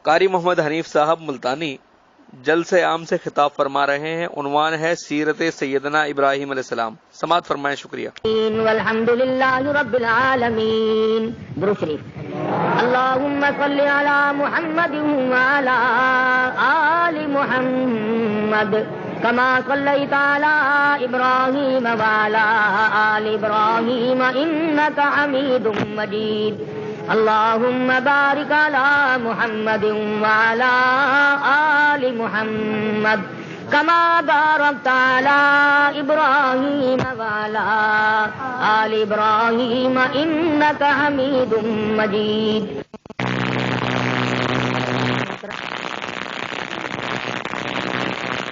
قاری محمد حنیف صاحب ملتانی جلسے عام سے خطاب فرما رہے ہیں. عنوان ہے سیرت سیدنا ابراہیم علیہ السلام. سماعت فرمائیں. شکریہ. والحمدللہ رب العالمین. درود شریف. اللہم صل علی محمد وعلی آل محمد کما صلیت علی ابراہیم وعلی آل ابراہیم انک حمید مجید. اللہم بارک علی محمد وعلی آل محمد کما بارکت علی ابراہیم وعلی آل ابراہیم انک حمید مجید.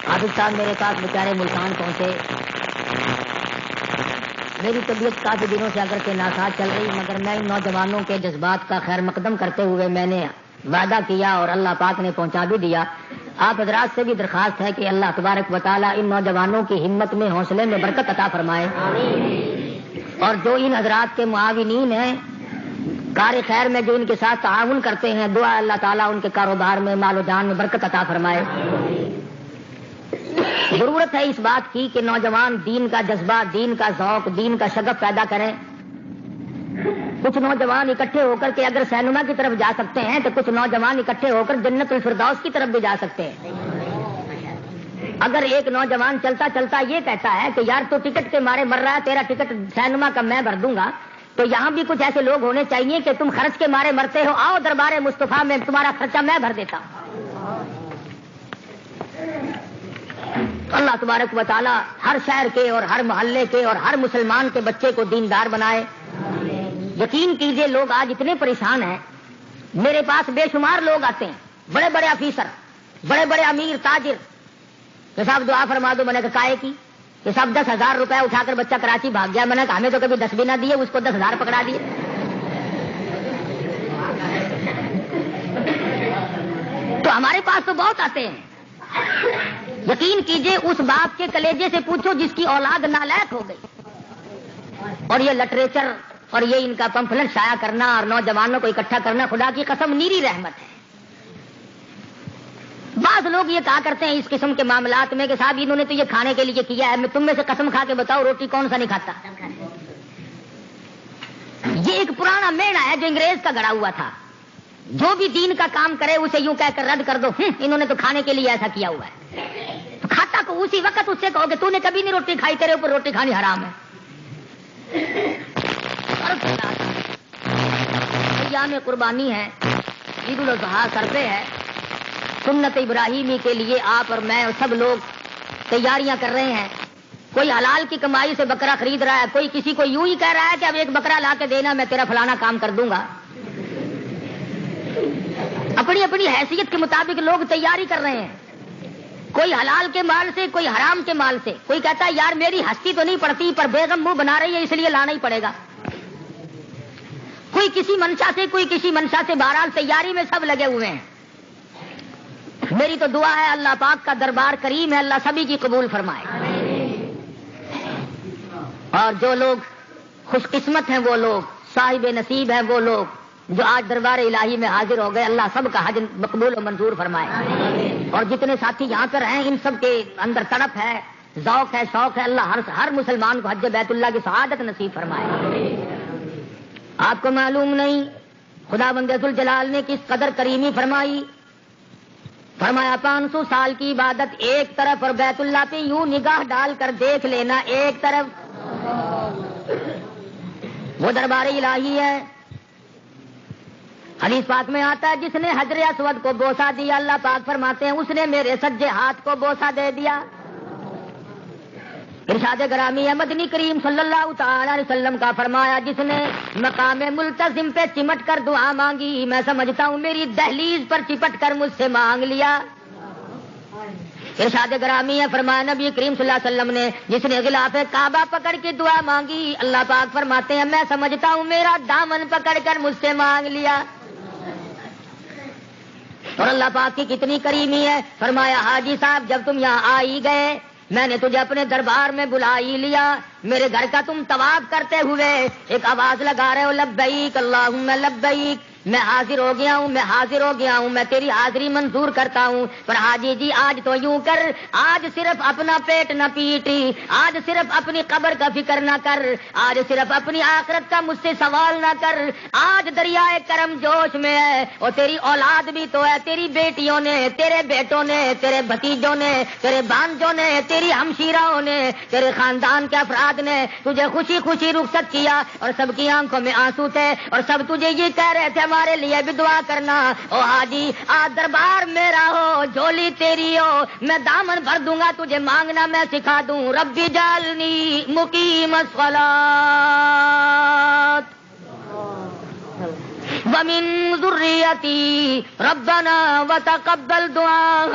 حافظ صاحب میرے پاس بیچارے ملتان پہنچے. میری طبیعت کافی دنوں سے اگرچہ ناساز چل رہی مگر میں ان نوجوانوں کے جذبات کا خیر مقدم کرتے ہوئے میں نے وعدہ کیا اور اللہ پاک نے پہنچا بھی دیا. آپ حضرات سے بھی درخواست ہے کہ اللہ تبارک و تعالیٰ ان نوجوانوں کی ہمت میں حوصلے میں برکت عطا فرمائے. اور جو ان حضرات کے معاونین ہیں کار خیر میں جو ان کے ساتھ تعاون کرتے ہیں دعا اللہ تعالیٰ ان کے کاروبار میں مال و جان میں برکت عطا فرمائے. ضرورت ہے اس بات کی کہ نوجوان دین کا جذبہ دین کا ذوق دین کا شغف پیدا کریں. کچھ نوجوان اکٹھے ہو کر کے اگر سینما کی طرف جا سکتے ہیں تو کچھ نوجوان اکٹھے ہو کر جنت الفردوس کی طرف بھی جا سکتے ہیں. اگر ایک نوجوان چلتا چلتا یہ کہتا ہے کہ یار تو ٹکٹ کے مارے مر رہا ہے تیرا ٹکٹ سینما کا میں بھر دوں گا تو یہاں بھی کچھ ایسے لوگ ہونے چاہیے کہ تم خرچ کے مارے مرتے ہو آؤ دربار مصطفیٰ میں تمہارا خرچہ میں بھر دیتا ہوں. اللہ تبارک و تعالی ہر شہر کے اور ہر محلے کے اور ہر مسلمان کے بچے کو دیندار بنائے. یقین کیجئے لوگ آج اتنے پریشان ہیں. میرے پاس بے شمار لوگ آتے ہیں بڑے بڑے آفیسر بڑے بڑے امیر تاجر کہ صاحب دعا فرما دو. میں نے کہا کی کہ صاحب 10,000 روپے اٹھا کر بچہ کراچی بھاگ گیا. میں نے کہا ہمیں تو کبھی 10 بھی نہ دیے اس کو 10,000 پکڑا دیے. تو ہمارے پاس تو بہت آتے ہیں. یقین کیجئے اس باپ کے کلیجے سے پوچھو جس کی اولاد نالائق ہو گئی. اور یہ لٹریچر اور یہ ان کا پمفلٹ شائع کرنا اور نوجوانوں کو اکٹھا کرنا خدا کی قسم نیری رحمت ہے. بعض لوگ یہ کہا کرتے ہیں اس قسم کے معاملات میں کہ صاحب انہوں نے تو یہ کھانے کے لیے کیا ہے. میں تم میں سے قسم کھا کے بتاؤ روٹی کون سا نہیں کھاتا. یہ ایک پرانا میڑا ہے جو انگریز کا گڑا ہوا تھا. جو بھی دین کا کام کرے اسے یوں کہہ کر رد کر دو انہوں نے تو کھانے کے لیے ایسا کیا ہوا ہے. تو کھاتا کو اسی وقت اس سے کہو کہ تو نے کبھی نہیں روٹی کھائی تیرے اوپر روٹی کھانی حرام ہے. ایام قربانی ہے عید الاضحیٰ سر پہ ہے. سنت ابراہیمی کے لیے آپ اور میں اور سب لوگ تیاریاں کر رہے ہیں. کوئی حلال کی کمائی سے بکرا خرید رہا ہے کوئی کسی کو یوں ہی کہہ رہا ہے کہ اب ایک بکرا لا کے دینا میں تیرا فلانا کام کر دوں گا. اپنی اپنی حیثیت کے مطابق لوگ تیاری کر رہے ہیں. کوئی حلال کے مال سے کوئی حرام کے مال سے. کوئی کہتا ہے یار میری ہستی تو نہیں پڑتی پر بیگم منہ بنا رہی ہے اس لیے لانا ہی پڑے گا. کوئی کسی منشا سے کوئی کسی منشا سے. بہرحال تیاری میں سب لگے ہوئے ہیں. میری تو دعا ہے اللہ پاک کا دربار کریم ہے اللہ سبھی کی قبول فرمائے. اور جو لوگ خوش قسمت ہیں وہ لوگ صاحب نصیب ہیں وہ لوگ جو آج دربار الہی میں حاضر ہو گئے اللہ سب کا حج مقبول و منظور فرمائے. اور جتنے ساتھی یہاں پر ہیں ان سب کے اندر تڑپ ہے ذوق ہے شوق ہے اللہ ہر مسلمان کو حج بیت اللہ کی سعادت نصیب فرمائے. آپ کو معلوم نہیں خدا بند ذوالجلال نے کس قدر کریمی فرمائی. فرمایا 500 سال کی عبادت ایک طرف اور بیت اللہ پہ یوں نگاہ ڈال کر دیکھ لینا ایک طرف. وہ دربار الہی ہے. حدیث پاک میں آتا ہے جس نے حجر اسود کو بوسہ دیا اللہ پاک فرماتے ہیں اس نے میرے سجے ہاتھ کو بوسہ دے دیا. ارشاد گرامی ہے مدنی کریم صلی اللہ تعالی علیہ وسلم کا فرمایا جس نے مقام ملتزم پہ چمٹ کر دعا مانگی میں سمجھتا ہوں میری دہلیز پر چپٹ کر مجھ سے مانگ لیا. ارشاد گرامی ہے فرمایا نبی کریم صلی اللہ علیہ وسلم نے جس نے غلاف کعبہ پکڑ کے دعا مانگی اللہ پاک فرماتے ہیں میں سمجھتا ہوں میرا دامن پکڑ کر مجھ سے مانگ لیا. اور اللہ پاک کی کتنی کریمی ہے. فرمایا حاجی صاحب جب تم یہاں آئی گئے میں نے تجھے اپنے دربار میں بلا ہی لیا. میرے گھر کا تم طواف کرتے ہوئے ایک آواز لگا رہے ہو لبیک اللہم لبیک میں حاضر ہو گیا ہوں، میں حاضر ہو گیا ہوں، میں تیری حاضری منظور کرتا ہوں۔ پر حاجی جی آج تو یوں کر، آج صرف اپنا پیٹ نہ پیٹی، آج صرف اپنی قبر کا فکر نہ کر، آج صرف اپنی آخرت کا مجھ سے سوال نہ کر۔ آج دریائے کرم جوش میں ہے، اور تیری اولاد بھی تو ہے، تیری بیٹیوں نے، تیرے بیٹوں نے، تیرے بھتیجوں نے، تیرے بھانجوں نے، تیری ہمشیراؤں نے، تیرے خاندان کے افراد نے تجھے خوشی خوشی رخصت کیا، اور سب کی آنکھوں میں آنسو تھے، اور سب تجھے یہ کہہ رہے تھے ہمارے لیے بھی دعا کرنا۔ او حاجی آج دربار میرا ہو، جھولی تیری ہو، میں دامن بھر دوں گا، تجھے مانگنا میں سکھا دوں۔ ربی جعلنی مقیم الصلاۃ ومن ذریتی ربنا وتقبل دعاء۔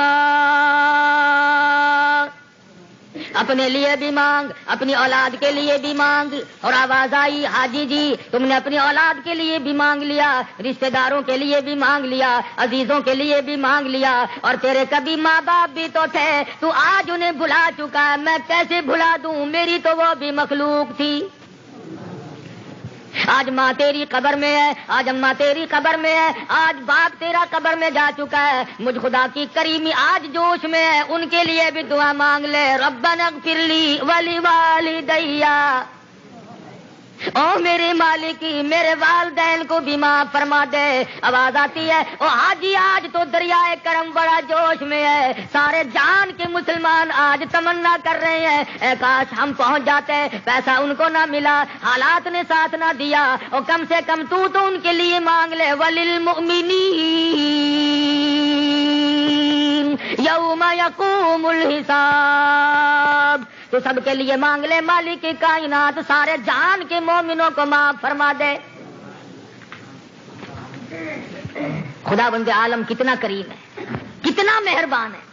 اپنے لیے بھی مانگ، اپنی اولاد کے لیے بھی مانگ۔ اور آواز آئی حاجی جی تم نے اپنی اولاد کے لیے بھی مانگ لیا، رشتہ داروں کے لیے بھی مانگ لیا، عزیزوں کے لیے بھی مانگ لیا، اور تیرے کبھی ماں باپ بھی تو تھے، تو آج انہیں بھلا چکا ہے، میں کیسے بھلا دوں، میری تو وہ بھی مخلوق تھی۔ آج ماں تیری قبر میں ہے، آج اماں تیری قبر میں ہے، آج باپ تیرا قبر میں جا چکا ہے، مجھ خدا کی کریمی آج جوش میں ہے، ان کے لیے بھی دعا مانگ لے۔ ربنا اغفر لی ولوالدی، او میرے مالکی میرے والدین کو بھی معاف فرما دے۔ آواز آتی ہے او حاجی آج تو دریائے کرم بڑا جوش میں ہے، سارے جان کے مسلمان آج تمنا کر رہے ہیں اے کاش ہم پہنچ جاتے، پیسہ ان کو نہ ملا، حالات نے ساتھ نہ دیا، اور کم سے کم تو ان کے لیے مانگ لے۔ وللمؤمنین یوم یقوم الحساب، تو سب کے لیے مانگ لے، مالک کی کائنات سارے جان کے مومنوں کو معاف فرما دے۔ خدا بند عالم کتنا کریم ہے، کتنا مہربان ہے،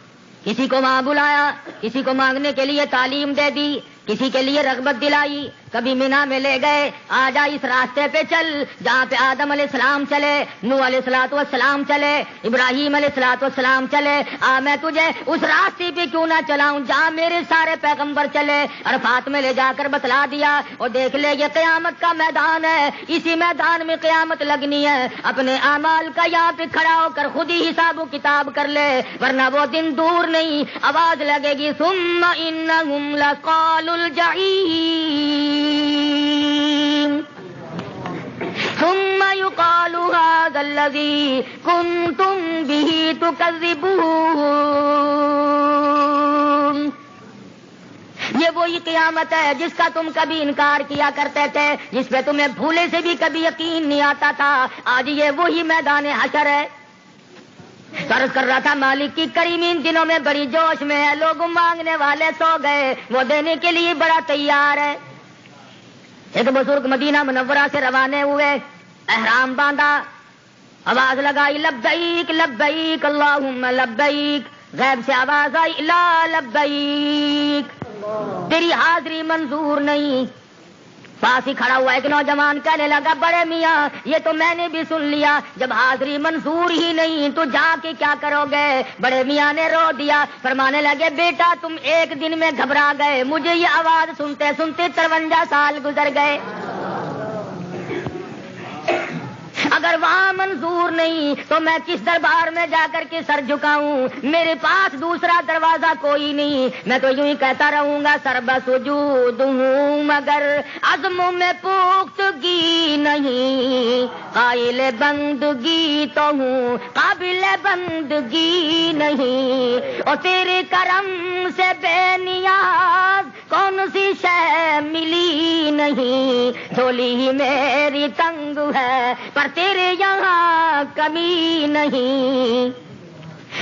کسی کو وہاں بلایا، کسی کو مانگنے کے لیے تعلیم دے دی، کسی کے لیے رغبت دلائی، کبھی مینا میں لے گئے، آ جا اس راستے پہ چل جہاں پہ آدم علیہ السلام چلے، نوح علیہ السلام چلے، ابراہیم علیہ السلام چلے، میں تجھے اس راستے پہ کیوں نہ چلاؤں جہاں میرے سارے پیغمبر چلے۔ عرفات میں لے جا کر بتلا دیا، اور دیکھ لے یہ قیامت کا میدان ہے، اسی میدان میں قیامت لگنی ہے، اپنے اعمال کا یہاں پہ کھڑا ہو کر خود ہی حساب و کتاب کر لے، ورنہ وہ دن دور نہیں، آواز لگے گی ثم انہم لقالوا الجحیم ثم يقال هذا الذي كنتم به تكذبون۔ یہ وہی قیامت ہے جس کا تم کبھی انکار کیا کرتے تھے، جس پہ تمہیں بھولے سے بھی کبھی یقین نہیں آتا تھا، آج یہ وہی میدان حشر ہے۔ عرض کر رہا تھا مالک کی کریمی ان دنوں میں بڑی جوش میں ہے، لوگ مانگنے والے سو گئے، وہ دینے کے لیے بڑا تیار ہے۔ ایک بزرگ مدینہ منورہ سے روانے ہوئے، احرام باندھا، آواز لگائی لبیک لبیک اللہم لبیک، غیب سے آواز آئی لا لبیک، تیری حاضری منظور نہیں۔ پاس ہی کھڑا ہوا ایک نوجوان کہنے لگا بڑے میاں یہ تو میں نے بھی سن لیا، جب حاضری منظور ہی نہیں تو جا کے کیا کرو گے؟ بڑے میاں نے رو دیا، فرمانے لگے بیٹا تم ایک دن میں گھبرا گئے، مجھے یہ آواز سنتے سنتے 53 سال گزر گئے۔ اگر وہاں منظور نہیں تو میں کس دربار میں جا کر کے سر جھکاؤں؟ میرے پاس دوسرا دروازہ کوئی نہیں، میں تو یوں ہی کہتا رہوں گا سر بسجود ہوں مگر عزم میں پختگی نہیں، قائل بندگی تو ہوں قابل بندگی نہیں، اور تیرے کرم سے بے نیاز کون سی شے ملی نہیں، جھولی ہی میری تنگ ہے پر تیرے یہاں کمی نہیں۔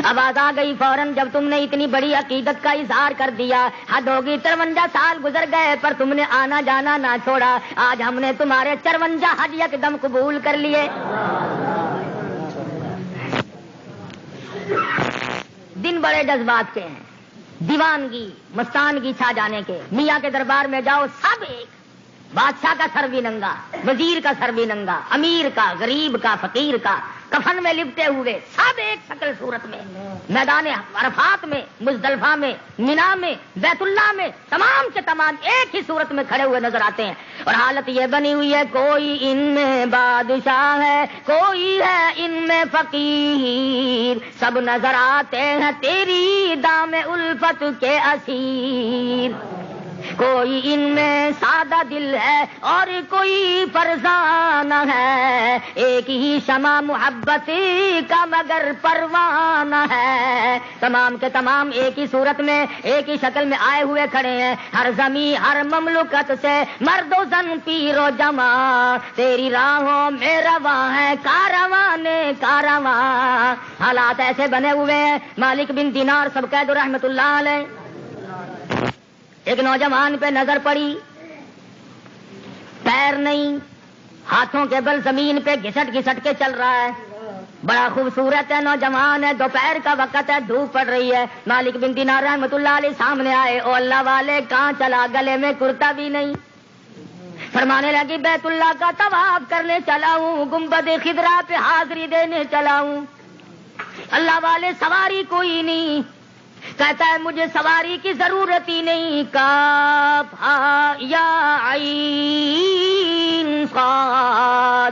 آواز آ گئی فوراً جب تم نے اتنی بڑی عقیدت کا اظہار کر دیا، حد ہوگی 53 سال گزر گئے پر تم نے آنا جانا نہ چھوڑا، آج ہم نے تمہارے 53 حج یکدم قبول کر لیے۔ دن بڑے جذبات کے ہیں، دیوانگی مستانگی چھا جانے کے، میاں کے دربار میں جاؤ سب ایک، بادشاہ کا سر بھی ننگا، وزیر کا سر بھی ننگا، امیر کا، غریب کا، فقیر کا، کفن میں لپٹے ہوئے، سب ایک شکل صورت میں میدان عرفات میں، مزدلفہ میں، مینا میں، بیت اللہ میں، تمام کے تمام ایک ہی صورت میں کھڑے ہوئے نظر آتے ہیں، اور حالت یہ بنی ہوئی ہے کوئی ان میں بادشاہ ہے، کوئی ہے ان میں فقیر، سب نظر آتے ہیں تیری دام الفت کے اسیر، کوئی ان میں سادہ دل ہے اور کوئی فرزانہ ہے، ایک ہی شمع محبت کا مگر پروانہ ہے، تمام کے تمام ایک ہی صورت میں ایک ہی شکل میں آئے ہوئے کھڑے ہیں، ہر زمین ہر مملکت سے مرد و زن پیر و جماع، تیری راہوں میں رواں ہے کارواں کارواں، حالات ایسے بنے ہوئے ہیں۔ مالک بن دینار سب قید رحمت اللہ علیہ، ایک نوجوان پہ نظر پڑی، پیر نہیں، ہاتھوں کے بل زمین پہ گھسٹ گھسٹ کے چل رہا ہے، بڑا خوبصورت ہے، نوجوان ہے، دوپہر کا وقت ہے، دھوپ پڑ رہی ہے۔ مالک بن دینار رحمت اللہ علیہ سامنے آئے، او اللہ والے کہاں چلا، گلے میں کرتا بھی نہیں، فرمانے لگی بیت اللہ کا طواف کرنے چلا ہوں، گنبد خضرا پہ حاضری دینے چلا ہوں، اللہ والے سواری کوئی نہیں، کہتا ہے مجھے سواری کی ضرورت ہی نہیں، کاف ہا یا عین صاد،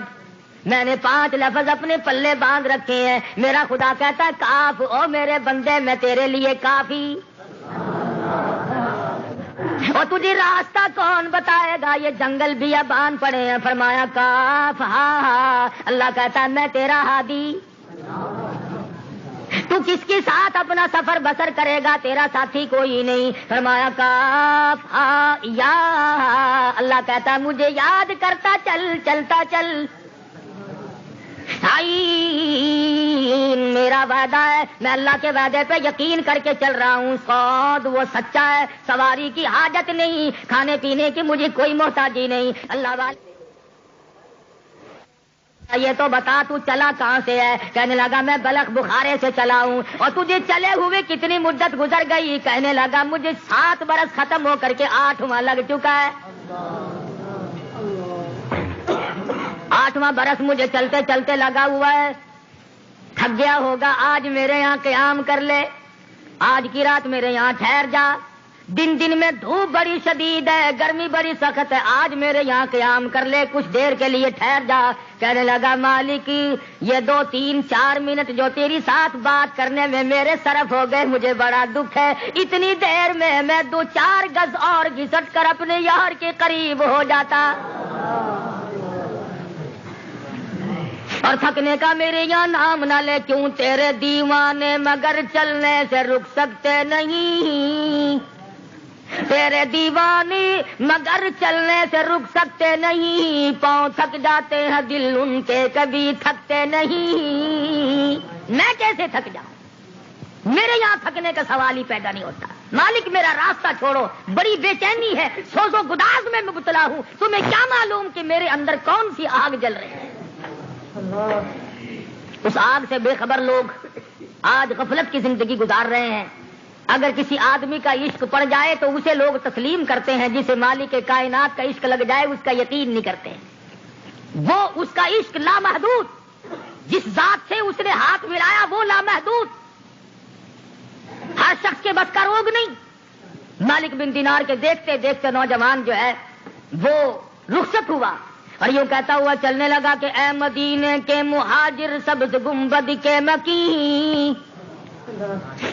میں نے 5 لفظ اپنے پلے باندھ رکھے ہیں، میرا خدا کہتا ہے کاف، او میرے بندے میں تیرے لیے کافی، اور تجھے راستہ کون بتائے گا، یہ جنگل بیابان پڑے ہیں، فرمایا کاف ہا ہا، اللہ کہتا ہے میں تیرا ہادی، تو کس کے ساتھ اپنا سفر بسر کرے گا، تیرا ساتھی کوئی نہیں، فرمایا کاف ہا یا، اللہ کہتا مجھے یاد کرتا چل، چلتا چل، میرا وعدہ ہے، میں اللہ کے وعدے پہ یقین کر کے چل رہا ہوں، صاد وہ سچا ہے، سواری کی حاجت نہیں، کھانے پینے کی مجھے کوئی محتاجی نہیں، اللہ والے یہ تو بتا تو چلا کہاں سے ہے، کہنے لگا میں بلخ بخارے سے چلا ہوں، اور تجھے چلے ہوئے کتنی مدت گزر گئی، کہنے لگا مجھے 7 برس ختم ہو کر کے 8واں لگ چکا ہے، 8واں برس مجھے چلتے چلتے لگا ہوا ہے، تھک گیا ہوگا، آج میرے یہاں قیام کر لے، آج کی رات میرے یہاں ٹھہر جا، دن میں دھوپ بڑی شدید ہے، گرمی بڑی سخت ہے، آج میرے یہاں قیام کر لے، کچھ دیر کے لیے ٹھہر جا، کہنے لگا مالک یہ 2 3 4 منٹ جو تیری ساتھ بات کرنے میں میرے صرف ہو گئے، مجھے بڑا دکھ ہے، اتنی دیر میں 2 4 گز اور گھسٹ کر اپنے یار کے قریب ہو جاتا، اور تھکنے کا میرے یہاں نام نہ لے، کیوں تیرے دیوانے مگر چلنے سے رک سکتے نہیں، تیرے دیوانے مگر چلنے سے رک سکتے نہیں، پاؤں تھک جاتے ہیں دل ان کے کبھی تھکتے نہیں، میں کیسے تھک جاؤں، میرے یہاں تھکنے کا سوال ہی پیدا نہیں ہوتا، مالک میرا راستہ چھوڑو، بڑی بے چینی ہے، سوز و گداز میں مبتلا ہوں، تمہیں کیا معلوم کہ میرے اندر کون سی آگ جل رہی ہے، اس آگ سے بے خبر لوگ آج غفلت کی زندگی گزار رہے ہیں، اگر کسی آدمی کا عشق پڑ جائے تو اسے لوگ تسلیم کرتے ہیں، جسے مالک کائنات کا عشق لگ جائے اس کا یقین نہیں کرتے ہیں، وہ اس کا عشق لامحدود، جس ذات سے اس نے ہاتھ ملایا وہ لامحدود، ہر شخص کے بس کا روگ نہیں۔ مالک بن دینار کے دیکھتے دیکھتے نوجوان جو ہے وہ رخصت ہوا اور یوں کہتا ہوا چلنے لگا کہ اے مدینے کے مہاجر سبز گنبد کے مکین،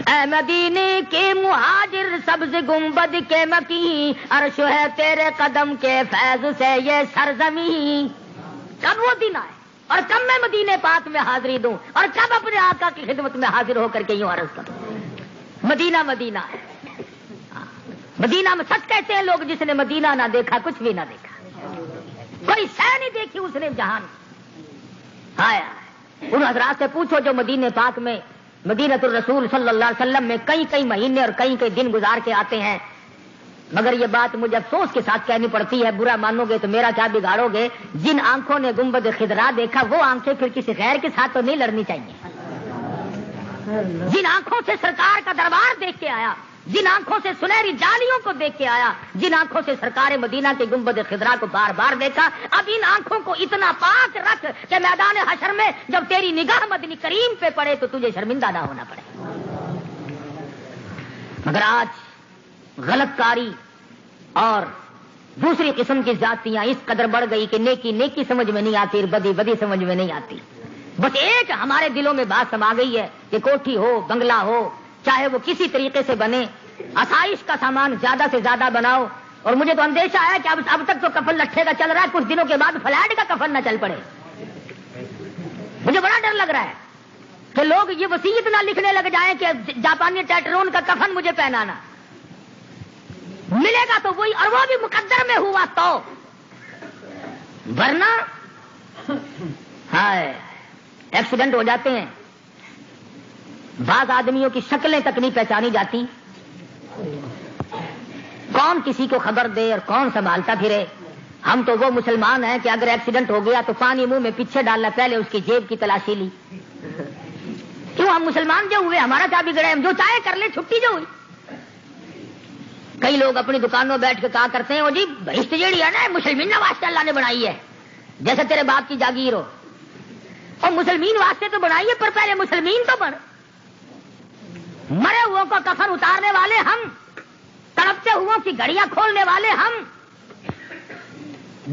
اے مدینے کے مہاجر سبز گنبد کے مکین، عرش ہے تیرے قدم کے فیض سے یہ سرزمین، کب وہ دن آئے اور کب میں مدینے پاک میں حاضری دوں اور کب اپنے آقا کی خدمت میں حاضر ہو کر کے یوں عرض کروں، مدینہ مدینہ ہے، مدینہ میں سچ کہتے ہیں لوگ، جس نے مدینہ نہ دیکھا کچھ بھی نہ دیکھا، کوئی شے نہیں دیکھی اس نے جہان، آیا ان حضرات سے پوچھو جو مدینے پاک میں مدینۃ الرسول صلی اللہ علیہ وسلم میں کئی مہینے اور کئی دن گزار کے آتے ہیں، مگر یہ بات مجھے افسوس کے ساتھ کہنی پڑتی ہے، برا مانو گے تو میرا کیا بگاڑو گے، جن آنکھوں نے گنبد خضرا دیکھا وہ آنکھیں پھر کسی غیر کے ساتھ تو نہیں لڑنی چاہیے، جن آنکھوں سے سرکار کا دربار دیکھ کے آیا جن آنکھوں سے سنہری جالیوں کو دیکھ کے آیا، جن آنکھوں سے سرکار مدینہ کے گنبد خضرا کو بار بار دیکھا، اب ان آنکھوں کو اتنا پاک رکھ کہ میدان حشر میں جب تیری نگاہ مدنی کریم پہ پڑے تو تجھے شرمندہ نہ ہونا پڑے۔ مگر آج غلط کاری اور دوسری قسم کی ذاتیاں اس قدر بڑھ گئی کہ نیکی نیکی سمجھ میں نہیں آتی، بدی بدی سمجھ میں نہیں آتی۔ بس ایک ہمارے دلوں میں بات سما گئی ہے کہ کوٹھی ہو، بنگلہ ہو، چاہے وہ کسی طریقے سے بنے، آسائش کا سامان زیادہ سے زیادہ بناؤ۔ اور مجھے تو اندیشہ ہے کہ اب تک تو کفن لٹھے کا چل رہا ہے، کچھ دنوں کے بعد فلیٹ کا کفن نہ چل پڑے۔ مجھے بڑا ڈر لگ رہا ہے کہ لوگ یہ وصیت نہ لکھنے لگ جائیں کہ جاپانی ٹیٹرون کا کفن مجھے پہنانا، ملے گا تو وہی، اور وہ بھی مقدر میں ہوا تو، ورنہ ہائے ایکسیڈنٹ ہو جاتے ہیں، بعض آدمیوں کی شکلیں تک نہیں پہچانی جاتی، کون کسی کو خبر دے اور کون سنبھالتا پھرے۔ ہم تو وہ مسلمان ہیں کہ اگر ایکسیڈنٹ ہو گیا تو پانی منہ میں پیچھے ڈالنا، پہلے اس کی جیب کی تلاشی لی۔ کیوں ہم مسلمان جو ہوئے ہمارا کیا بگڑے، ہم جو چاہے کر لیں، چھٹی جو ہوئی۔ کئی لوگ اپنی دکانوں بیٹھ کے کہا کرتے ہیں وہ جی بہشت جیڑی ہے نا مسلمین واسطے اللہ نے بنائی ہے، جیسے تیرے باپ کی جاگیر ہو، اور مسلمین واسطے تو بنائی ہے پر پہلے مسلمین تو بن۔ مرے ہو کو کفن اتارنے والے ہم، تڑپتے ہو کی گھڑیاں کھولنے والے ہم،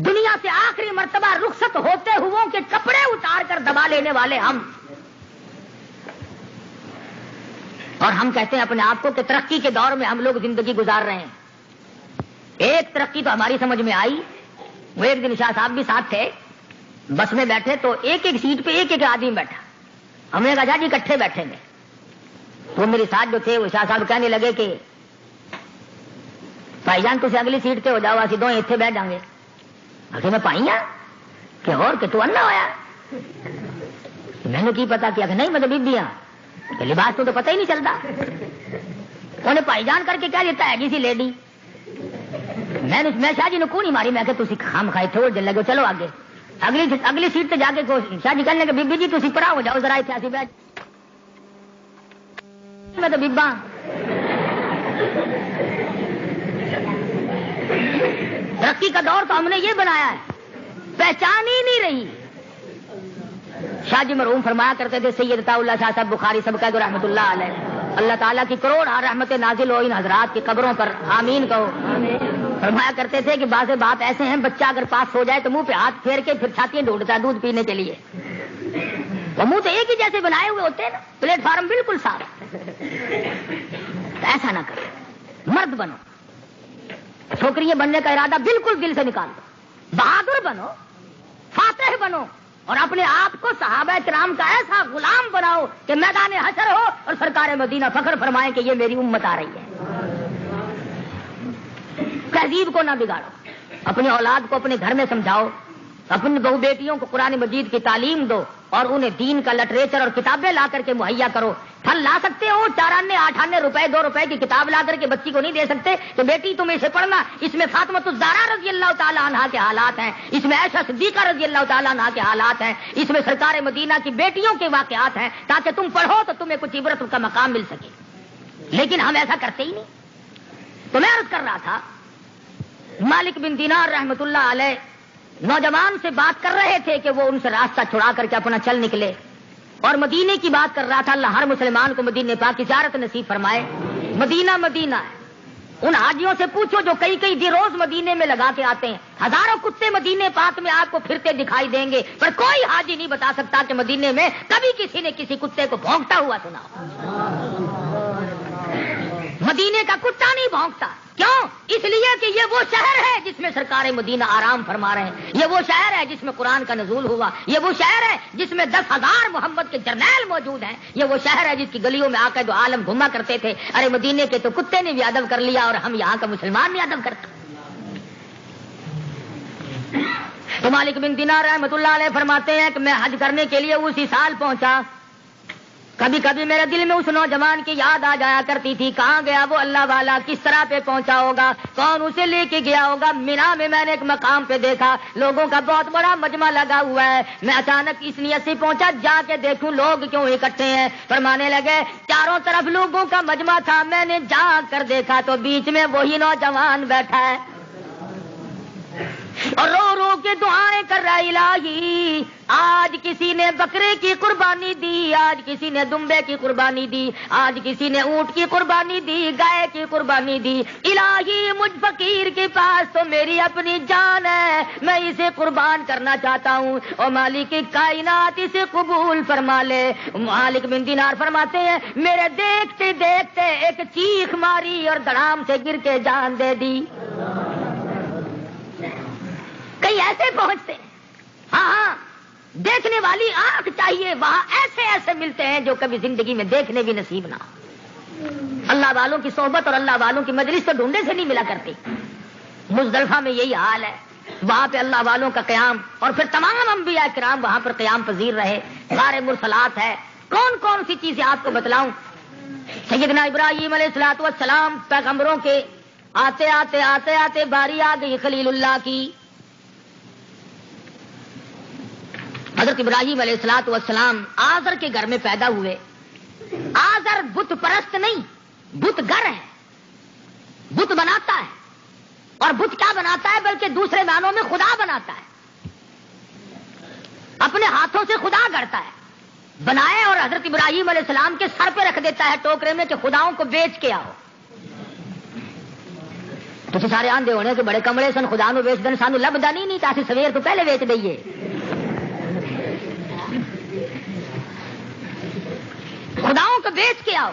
دنیا سے آخری مرتبہ رخصت ہوتے ہو کے کپڑے اتار کر دبا لینے والے ہم، اور ہم کہتے ہیں اپنے آپ کو کہ ترقی کے دور میں ہم لوگ زندگی گزار رہے ہیں۔ ایک ترقی تو ہماری سمجھ میں آئی، وہ ایک دن شاہ صاحب بھی ساتھ تھے، بس میں بیٹھے تو ایک ایک سیٹ پہ ایک ایک آدمی بیٹھا، ہم نے کہا جی اکٹھے بیٹھیں گے۔ تو میرے ساتھ جو تھے وہ شاہ صاحب کہنے لگے کہ بھائی جان تھی اگلی سیٹ پہ ہو جاؤ، اسی دو اتنے بیٹھ جائیں گے۔ اگر میں پائی ہاں کہ اور کہ تو انا ہوا، میں نے کی پتا کیا کہ نہیں مطلب بیبیاں کہ لباس تو پتہ ہی نہیں چلتا، انہیں بھائی جان کر کے کیا دیتا ہے کسی لیڈی۔ میں شاہ جی نے کو نہیں ماری، میں کہ تھی خام کھائے تھوڑ دن لگے، چلو آگے اگلی سیٹ پہ جا کے شاہ جی کہنے لگے بی جی تھی پرا ہو جاؤ ذرا اتنے بیٹھ، میں تو بیبا ترقی کا دور تو ہم نے یہ بنایا ہے، پہچان ہی نہیں رہی۔ شاہ جی مرحوم فرمایا کرتے تھے، سید عطا اللہ شاہ صاحب بخاری سب کا رحمۃ اللہ علیہ، اللہ تعالیٰ کی کروڑ رحمت نازل ہو ان حضرات کی قبروں پر، آمین کہو۔ فرمایا کرتے تھے کہ بعض بات ایسے ہیں، بچہ اگر پاس ہو جائے تو منہ پہ ہاتھ پھیر کے پھر چھاتیاں ڈھونڈتا ہے دودھ پینے کے لیے، وہ منہ تو ایک ہی جیسے بنائے ہوئے ہوتے ہیں نا، پلیٹ فارم بالکل صاف۔ ایسا نہ کرو، مرد بنو، چھوکریاں بننے کا ارادہ بالکل دل سے نکال دو، بہادر بنو، فاتح بنو، اور اپنے آپ کو صحابہ کرام کا ایسا غلام بناؤ کہ میدان حشر ہو اور سرکار مدینہ فخر فرمائے کہ یہ میری امت آ رہی ہے۔ تہذیب کو نہ بگاڑو، اپنی اولاد کو اپنے گھر میں سمجھاؤ، اپنی بہو بیٹیوں کو قرآن مجید کی تعلیم دو اور انہیں دین کا لٹریچر اور کتابیں لا کر کے مہیا کرو۔ پھل لا سکتے ہو 4 آنے 8 آنے روپے 2 روپے کی کتاب لا کر کے بچی کو نہیں دے سکتے تو بیٹی تم اسے پڑھنا، اس میں فاطمۃ الزہرا رضی اللہ تعالیٰ عنہا کے حالات ہیں، اس میں عائشہ صدیقہ رضی اللہ تعالیٰ عنہا کے حالات ہیں، اس میں سرکار مدینہ کی بیٹیوں کے واقعات ہیں، تاکہ تم پڑھو تو تمہیں کچھ عبرت کا مقام مل سکے۔ لیکن ہم ایسا کرتے ہی نہیں۔ تو میں عرض کر رہا تھا، مالک بن دینار رحمت اللہ علیہ نوجوان سے بات کر رہے تھے کہ وہ ان سے راستہ چھڑا کر کے اپنا چل نکلے، اور مدینے کی بات کر رہا تھا۔ اللہ ہر مسلمان کو مدینے پاک کی زیارت نصیب فرمائے۔ مدینہ مدینہ ہے، ان حاجیوں سے پوچھو جو کئی کئی دی روز مدینے میں لگا کے آتے ہیں، ہزاروں کتے مدینے پاک میں آپ کو پھرتے دکھائی دیں گے، پر کوئی حاجی نہیں بتا سکتا کہ مدینے میں کبھی کسی نے کسی کتے کو بھونکتا ہوا سنا۔ مدینے کا کتا نہیں بھونکتا، کیوں؟ اس لیے کہ یہ وہ شہر ہے جس میں سرکار مدینہ آرام فرما رہے ہیں، یہ وہ شہر ہے جس میں قرآن کا نزول ہوا، یہ وہ شہر ہے جس میں 10,000 محمد کے جرنیل موجود ہیں، یہ وہ شہر ہے جس کی گلیوں میں آ کر جو عالم گھوما کرتے تھے، ارے مدینے کے تو کتے نے بھی ادب کر لیا اور ہم یہاں کا مسلمان بھی ادب کرتا۔ تو مالک بن دینار رحمۃ اللہ علیہ فرماتے ہیں کہ میں حج کرنے کے لیے اسی سال پہنچا، کبھی کبھی میرے دل میں اس نوجوان کی یاد آ جایا کرتی تھی، کہاں گیا وہ اللہ والا، کس طرح پہ پہنچا ہوگا، کون اسے لے کے گیا ہوگا۔ مینا میں نے ایک مقام پہ دیکھا لوگوں کا بہت بڑا مجمع لگا ہوا ہے، میں اچانک اس نیت سے پہنچا جا کے دیکھوں لوگ کیوں اکٹھے ہیں۔ فرمانے لگے چاروں طرف لوگوں کا مجمع تھا، میں نے جا کر دیکھا تو بیچ میں وہی نوجوان بیٹھا ہے اور رو رو کے دعائیں کر رہا ہے، الہی آج کسی نے بکرے کی قربانی دی، آج کسی نے دمبے کی قربانی دی، آج کسی نے اونٹ کی قربانی دی، گائے کی قربانی دی، الہی مجھ فقیر کے پاس تو میری اپنی جان ہے، میں اسے قربان کرنا چاہتا ہوں، اور مالک کائنات اسے قبول فرما لے۔ مالک بن دینار فرماتے ہیں میرے دیکھتے دیکھتے ایک چیخ ماری اور دھڑام سے گر کے جان دے دی۔ کئی ایسے پہنچتے ہاں دیکھنے والی آنکھ چاہیے، وہاں ایسے ایسے ملتے ہیں جو کبھی زندگی میں دیکھنے بھی نصیب نہ ہو۔ اللہ والوں کی صحبت اور اللہ والوں کی مجلس تو ڈھونڈے سے نہیں ملا کرتی۔ مزدلفہ میں یہی حال ہے، وہاں پہ اللہ والوں کا قیام، اور پھر تمام انبیاء کرام وہاں پر قیام پذیر رہے، غار مرسلات ہے۔ کون کون سی چیزیں آپ کو بتلاؤں؟ سیدنا ابراہیم علیہ الصلوۃ والسلام پیغمبروں کے آتے آتے آتے آتے باری آ گئی خلیل اللہ کی۔ حضرت ابراہیم علیہ الصلوۃ والسلام آزر کے گھر میں پیدا ہوئے۔ آزر بت پرست نہیں، بت گر ہے، بت بناتا ہے، اور بت کیا بناتا ہے بلکہ دوسرے معنوں میں خدا بناتا ہے، اپنے ہاتھوں سے خدا گڑتا ہے، بنائے اور حضرت ابراہیم علیہ السلام کے سر پہ رکھ دیتا ہے ٹوکرے میں کہ خداؤں کو بیچ کے آؤ۔ تو سارے آندے ہونے کے بڑے کمڑے سن، خدا نو بیچ دن سانو لبدا نہیں تاکہ سویر تو پہلے بیچ دئیے۔ خداؤں کو بیچ کے آؤ۔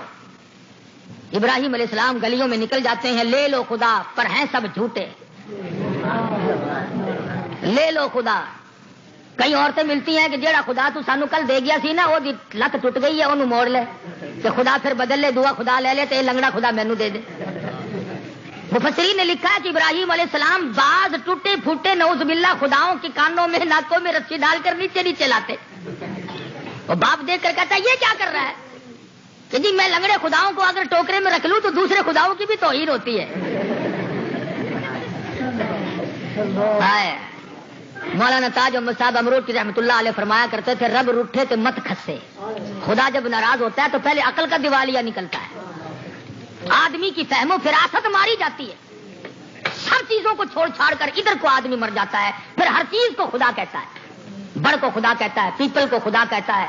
ابراہیم علیہ السلام گلیوں میں نکل جاتے ہیں، لے لو خدا پر ہیں سب جھوٹے، لے لو خدا۔ کئی عورتیں ملتی ہیں کہ جیڑا خدا تو سانو کل دے گیا سی نا وہ دی لت ٹوٹ گئی ہے، انہوں موڑ لے، کہ خدا پھر بدل لے، دعا خدا لے لے، تو یہ لنگڑا خدا مینو دے دے۔ مفسرین نے لکھا ہے کہ ابراہیم علیہ السلام بعض ٹوٹے پھوٹے نعوذ باللہ خداؤں کے کانوں میں ناکوں میں رسی ڈال کر نیچے نیچے لاتے۔ وہ باپ دیکھ کر کہتا ہے یہ کیا کر رہا ہے کہ جی میں لنگڑے خداؤں کو اگر ٹوکرے میں رکھ لوں تو دوسرے خداؤں کی بھی توہین ہوتی ہے۔ مولانا تاج و صاحب امروٹ کی رحمت اللہ علیہ فرمایا کرتے تھے رب روٹھے تو مت کھسے۔ خدا جب ناراض ہوتا ہے تو پہلے عقل کا دیوالیہ نکلتا ہے، آدمی کی فہم و فراست ماری جاتی ہے، سب چیزوں کو چھوڑ چھاڑ کر ادھر کو آدمی مر جاتا ہے، پھر ہر چیز کو خدا کہتا ہے، بڑ کو خدا کہتا ہے، پیپل کو خدا کہتا ہے،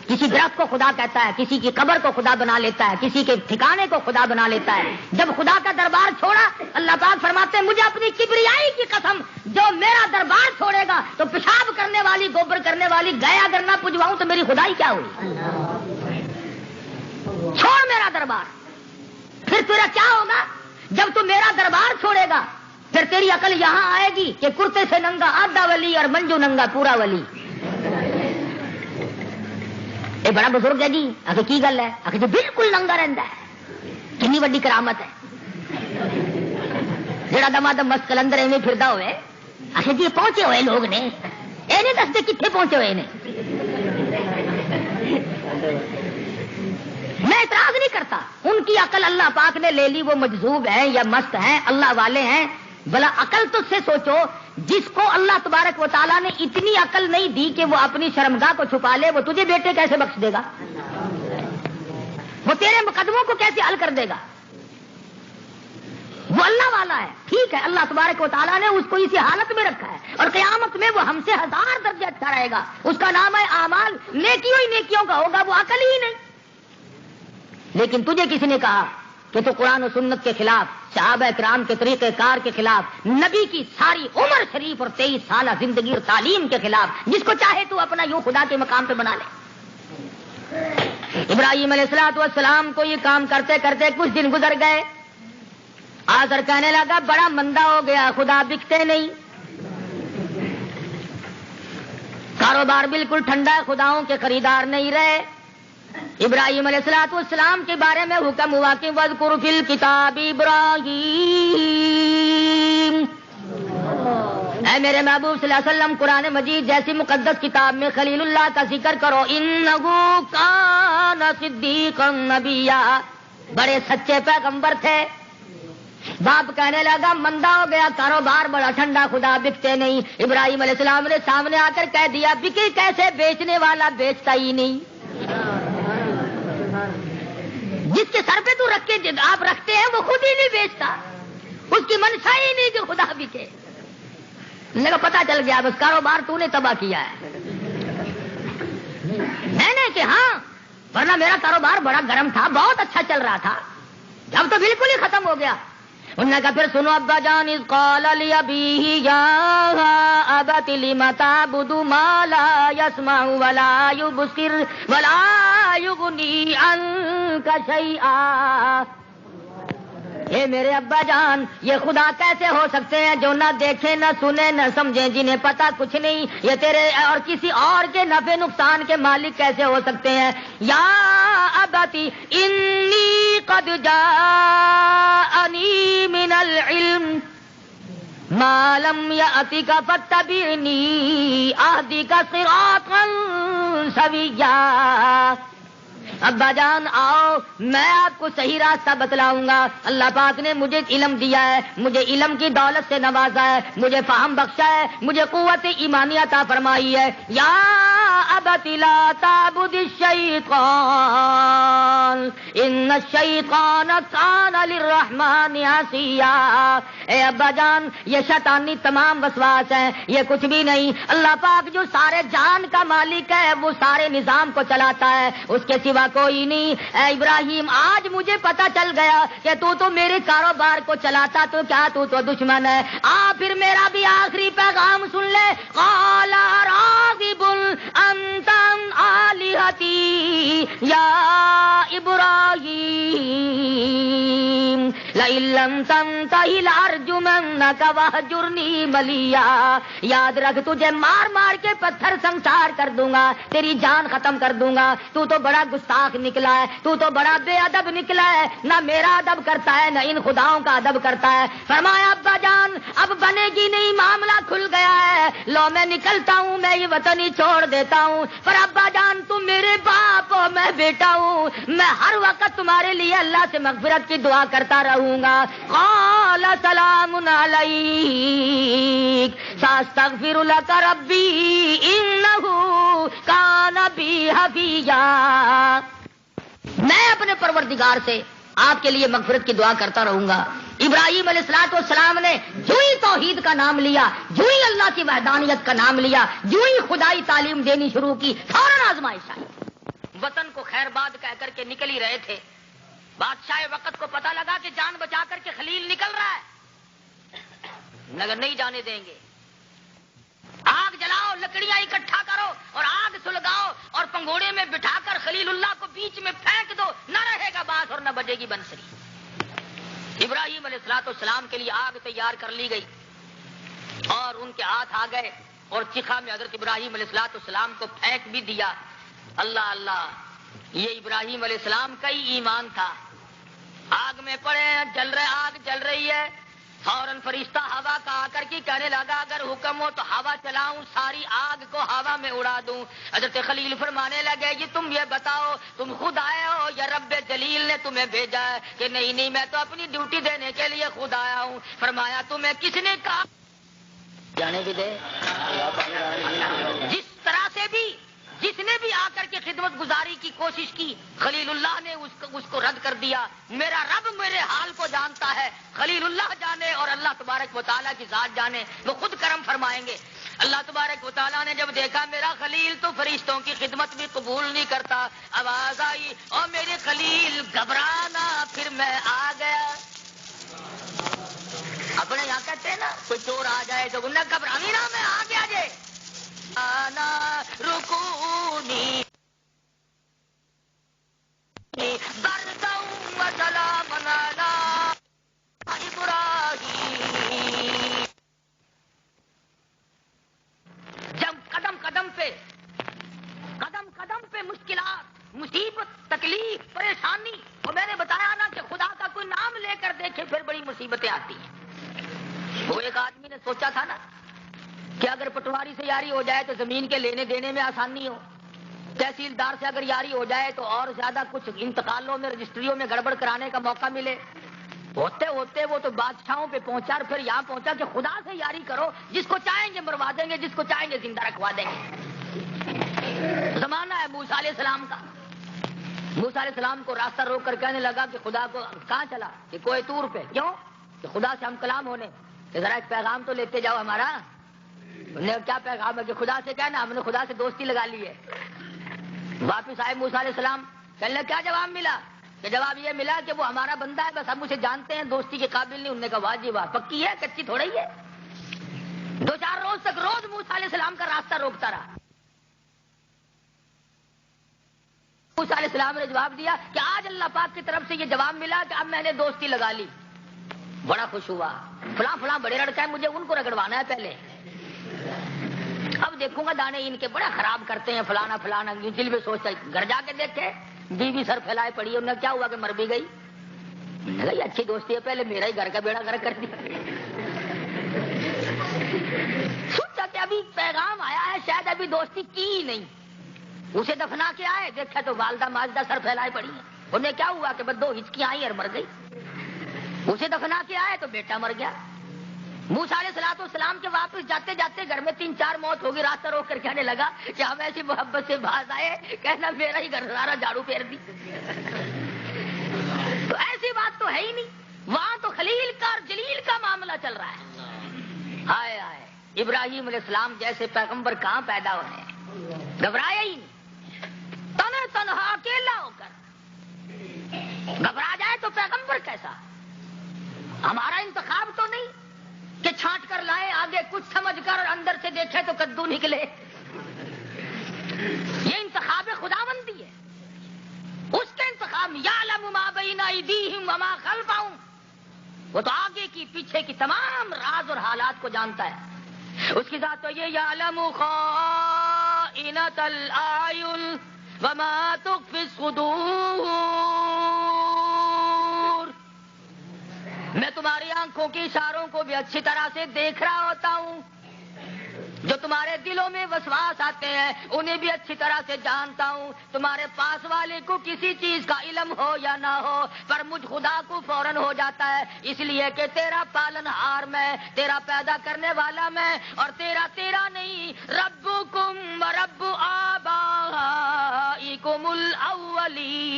کسی درخت کو خدا کہتا ہے، کسی کی قبر کو خدا بنا لیتا ہے، کسی کے ٹھکانے کو خدا بنا لیتا ہے۔ جب خدا کا دربار چھوڑا اللہ پاک فرماتے ہیں مجھے اپنی کبریائی کی قسم جو میرا دربار چھوڑے گا تو پیشاب کرنے والی گوبر کرنے والی گئے اگر نہ پجواؤں تو میری خدائی کیا ہوئی؟ چھوڑ میرا دربار، پھر تیرا کیا ہوگا جب تو میرا دربار چھوڑے گا؟ پھر تیری عقل یہاں آئے گی کہ کرتے سے ننگا آدھا ولی اور منجو ننگا پورا ولی۔ یہ بڑا بزرگ ہے جی، آخر کی گل ہے؟ آخر جی بالکل ننگا رہتا ہے، کنی وڈی کرامت ہے۔ جڑا دما دم مست کلندر ایویں پھردا ہوئے، آخر جی پہنچے ہوئے لوگ نے، یہ نہیں دستے کتنے پہنچے ہوئے نے۔ میں اعتراض نہیں کرتا، ان کی عقل اللہ پاک نے لے لی، وہ مجذوب ہیں یا مست ہیں، اللہ والے ہیں، بلا عقل تو سے سوچو جس کو اللہ تبارک و تعالیٰ نے اتنی عقل نہیں دی کہ وہ اپنی شرمگاہ کو چھپا لے، وہ تجھے بیٹے کیسے بخش دے گا؟ وہ تیرے مقدموں کو کیسے حل کر دے گا؟ وہ اللہ والا ہے، ٹھیک ہے، اللہ تبارک و تعالیٰ نے اس کو اسی حالت میں رکھا ہے، اور قیامت میں وہ ہم سے 1000 درجے اچھا رہے گا، اس کا نام ہے اعمال، نیکیوں ہی نیکیوں کا ہوگا، وہ عقل ہی نہیں۔ لیکن تجھے کسی نے کہا کہ تو قرآن و سنت کے خلاف، صحابہ کرام کے طریقہ کار کے خلاف، نبی کی ساری عمر شریف اور 23 سالہ زندگی اور تعلیم کے خلاف، جس کو چاہے تو اپنا یوں خدا کے مقام پہ بنا لے۔ ابراہیم علیہ الصلوۃ والسلام کو یہ کام کرتے کرتے کچھ دن گزر گئے، آزر کہنے لگا بڑا مندہ ہو گیا، خدا بکتے نہیں، کاروبار بالکل ٹھنڈا ہے، خداؤں کے خریدار نہیں رہے۔ ابراہیم علیہ الصلوۃ والسلام کے بارے میں حکم ہوا کہ وذکر فی الکتاب ابراہیم، اے میرے محبوب صلی اللہ علیہ وسلم قرآن مجید جیسی مقدس کتاب میں خلیل اللہ کا ذکر کرو، انہ کان وصدیقا نبیا، بڑے سچے پیغمبر تھے. باپ کہنے لگا مندہ ہو گیا، کاروبار بڑا ٹھنڈا، خدا بکتے نہیں. ابراہیم علیہ السلام نے سامنے آ کر کہہ دیا بکے کیسے، بیچنے والا بیچتا ہی نہیں. جس کے سر پہ تو رکھ کے آپ رکھتے ہیں وہ خود ہی نہیں بیچتا، اس کی منشا ہی نہیں کہ خدا بکے. میرے کو پتا چل گیا بس کاروبار تو نے تباہ کیا ہے. میں نے کہ ہاں، ورنہ میرا کاروبار بڑا گرم تھا، بہت اچھا چل رہا تھا، جب تو بالکل ہی ختم ہو گیا. انہوں نے کہا پھر سنو ابا جان، اذ قال لأبیہ یا ابت لم تعبد ما لا يسمع ولا يبصر ولا يغنی عنک شیئا. اے میرے ابا جان، یہ خدا کیسے ہو سکتے ہیں جو نہ دیکھیں نہ سنیں نہ سمجھیں، جنہیں پتا کچھ نہیں؟ یہ تیرے اور کسی اور کے نفع نقصان کے مالک کیسے ہو سکتے ہیں؟ یا ابتی انی قد جاءنی من العلم ما لم یأتک فاتبعنی اہدک صراطا سویا. ابا جان آؤ، میں آپ کو صحیح راستہ بتلاؤں گا. اللہ پاک نے مجھے علم دیا ہے، مجھے علم کی دولت سے نوازا ہے، مجھے فہم بخشا ہے، مجھے قوت ایمانی عطا فرمائی ہے. یا ابت لا تعبد الشیطان ان الشیطان کان للرحمن عصیا. اے ابا جان، یہ شیطانی تمام وسواس ہیں، یہ کچھ بھی نہیں. اللہ پاک جو سارے جان کا مالک ہے، وہ سارے نظام کو چلاتا ہے، اس کے سوا کوئی نہیں. اے ابراہیم، آج مجھے پتا چل گیا کہ تو میرے کاروبار کو چلاتا، تو کیا تو دشمن ہے. پھر میرا بھی آخری پیغام سن لے. قال راغب انت عن آلہتی یا ابراہیم لئن لم تنتہ لارجمنک واہجرنی ملیا. یاد رکھ، تجھے مار مار کے پتھر سنسار کر دوں گا، تیری جان ختم کر دوں گا. تو بڑا گستاخ نکلا ہے، تو بڑا بے ادب نکلا ہے، نہ میرا ادب کرتا ہے نہ ان خداؤں کا ادب کرتا ہے. فرمایا ابا جان اب بنے گی نہیں، معاملہ کھل گیا ہے، لو میں نکلتا ہوں، میں یہ وطن ہی چھوڑ دیتا ہوں. پر ابا جان تم میرے باپ ہو، میں بیٹا ہوں، میں ہر وقت تمہارے لیے اللہ سے مغفرت کی دعا کرتا رہوں گا. قال سلام علیک ساستغفر لک ربی انہ کان بی حفیظا. میں اپنے پروردگار سے آپ کے لیے مغفرت کی دعا کرتا رہوں گا. ابراہیم علیہ السلام نے جو ہی توحید کا نام لیا، جو ہی اللہ کی وحدانیت کا نام لیا، جو ہی خدائی تعلیم دینی شروع کی، فوراً آزمائش آئی. وطن کو خیر باد کہہ کر کے نکل ہی رہے تھے. بادشاہ وقت کو پتا لگا کہ جان بچا کر کے خلیل نکل رہا ہے، مگر نہیں جانے دیں گے. آگ جلاؤ، لکڑیاں اکٹھا کرو اور آگ سلگاؤ اور پنگوڑے میں بٹھا کر خلیل اللہ کو بیچ میں پھینک دو، نہ رہے گا بانس اور نہ بجے گی بنسری. ابراہیم علیہ السلام کے لیے آگ تیار کر لی گئی اور ان کے ہاتھ آ گئے اور چکھا میں حضرت ابراہیم علیہ السلام کو پھینک بھی دیا. اللہ اللہ، یہ ابراہیم علیہ السلام کا ہی ایمان تھا. آگ میں پڑے ہیں، جل رہے، آگ جل رہی ہے. فوراً فرشتہ ہوا کا آ کر کے کہنے لگا اگر حکم ہو تو ہوا چلاؤں، ساری آگ کو ہوا میں اڑا دوں. حضرت خلیل فرمانے لگے جی تم یہ بتاؤ تم خود آئے ہو یا رب جلیل نے تمہیں بھیجا ہے؟ کہ نہیں میں تو اپنی ڈیوٹی دینے کے لیے خود آیا ہوں. فرمایا تمہیں کس نے کہا جانے بھی دے؟ جس طرح سے بھی جس نے بھی آ کر کے خدمت گزاری کی کوشش کی، خلیل اللہ نے اس کو رد کر دیا. میرا رب میرے حال کو جانتا ہے، خلیل اللہ جانے اور اللہ تبارک و تعالیٰ کی ذات جانے، وہ خود کرم فرمائیں گے. اللہ تبارک و تعالیٰ نے جب دیکھا میرا خلیل تو فرشتوں کی خدمت بھی قبول نہیں کرتا، آواز آئی اور میرے خلیل گھبرانا، پھر میں آ گیا. اپنے یہاں کہتے ہیں نا کوئی چور آ جائے تو انہیں گھبرانی نہ، میں آ گیا جے آنا رکونی بردوں و سلام علی ابراہیم. جب قدم قدم پہ مشکلات، مصیبت، تکلیف، پریشانی، اور میں نے بتایا نا کہ خدا کا کوئی نام لے کر دیکھے پھر بڑی مصیبتیں آتی ہیں. وہ ایک آدمی نے سوچا تھا نا کہ اگر پٹواری سے یاری ہو جائے تو زمین کے لینے دینے میں آسانی ہو. تحصیلدار سے اگر یاری ہو جائے تو اور زیادہ کچھ انتقالوں میں رجسٹریوں میں گڑبڑ کرانے کا موقع ملے. ہوتے ہوتے وہ تو بادشاہوں پہ پہنچا اور پھر یہاں پہنچا کہ خدا سے یاری کرو, جس کو چاہیں گے مروا دیں گے, جس کو چاہیں گے زندہ رکھوا دیں گے. زمانہ ہے موسیٰ علیہ السلام کا. موسیٰ علیہ السلام کو راستہ روک کر کہنے لگا کہ خدا کو کہاں چلا, کہ کوہ طور پہ. کیوں؟ کہ خدا سے ہم کلام ہونے, کہ ذرا ایک پیغام تو لیتے جاؤ ہمارا. کیا پیغام ہے؟ کہ خدا سے کہنا ہم نے خدا سے دوستی لگا لی ہے. واپس آئے موسیٰ علیہ السلام, کہنے کیا جواب ملا؟ کہ جواب یہ ملا کہ وہ ہمارا بندہ ہے, بس ہم اسے جانتے ہیں, دوستی کے قابل نہیں. انہوں نے کہا واہ جی واہ, پکی ہے کچی تھوڑا ہی ہے. 2-4 روز تک روز موسیٰ علیہ السلام کا راستہ روکتا رہا. موسیٰ علیہ السلام نے جواب دیا کہ آج اللہ پاک کی طرف سے یہ جواب ملا کہ اب میں نے دوستی لگا لی. بڑا خوش ہوا, فلاں فلاں بڑے لڑکا ہے, مجھے ان کو رگڑوانا ہے پہلے. اب دیکھوں گا دانے ان کے بڑا خراب کرتے ہیں فلانا فلانا. دل میں سوچتا, گھر جا کے دیکھے بیوی سر پھیلائے پڑی ہے. انہیں کیا ہوا کہ مر بھی گئی. اچھی دوستی ہے, پہلے میرا ہی گھر کا بیڑا گھر کر دیا. سوچا کہ ابھی پیغام آیا ہے, شاید ابھی دوستی کی ہی نہیں. اسے دفنا کے آئے, دیکھا تو والدہ ماجدہ سر پھیلائے پڑی ہے. انہیں کیا ہوا کہ بس 2 ہچکیاں آئی اور مر گئی. اسے دفنا کے آئے تو بیٹا مر گیا. موسیٰ علیہ السلام کے واپس جاتے جاتے گھر میں 3-4 موت ہوگی. راستہ روک کر کہنے لگا کہ ہم ایسی محبت سے باز آئے, کہنا میرا ہی گھر سارا جھاڑو پھیر دی. تو ایسی بات تو ہے ہی نہیں. وہاں تو خلیل کا اور جلیل کا معاملہ چل رہا ہے. ہائے ہائے, ابراہیم علیہ السلام جیسے پیغمبر کہاں پیدا ہوئے ہیں. گھبرایا ہی نہیں, تنہا اکیلا ہو کر. گھبرا جائے تو پیغمبر کیسا. ہمارا انتخاب تو نہیں کہ چھانٹ کر لائے, آگے کچھ سمجھ کر اندر سے دیکھے تو کدو نکلے. یہ انتخاب خداوندی ہے. اس کے انتخاب یعلم ما بین ایدیہم وما خلفہم, وہ تو آگے کی پیچھے کی تمام راز اور حالات کو جانتا ہے. اس کی ذات تو یہ یعلم خائنۃ الاعین وما تخفی الصدور. میں تمہاری آنکھوں کے اشاروں کو بھی اچھی طرح سے دیکھ رہا ہوتا ہوں. جو تمہارے دلوں میں وسواس آتے ہیں انہیں بھی اچھی طرح سے جانتا ہوں. تمہارے پاس والے کو کسی چیز کا علم ہو یا نہ ہو, پر مجھ خدا کو فوراً ہو جاتا ہے. اس لیے کہ تیرا پالن ہار میں, تیرا پیدا کرنے والا میں, اور تیرا نہیں. ربکم ورب آبائکم الاولین.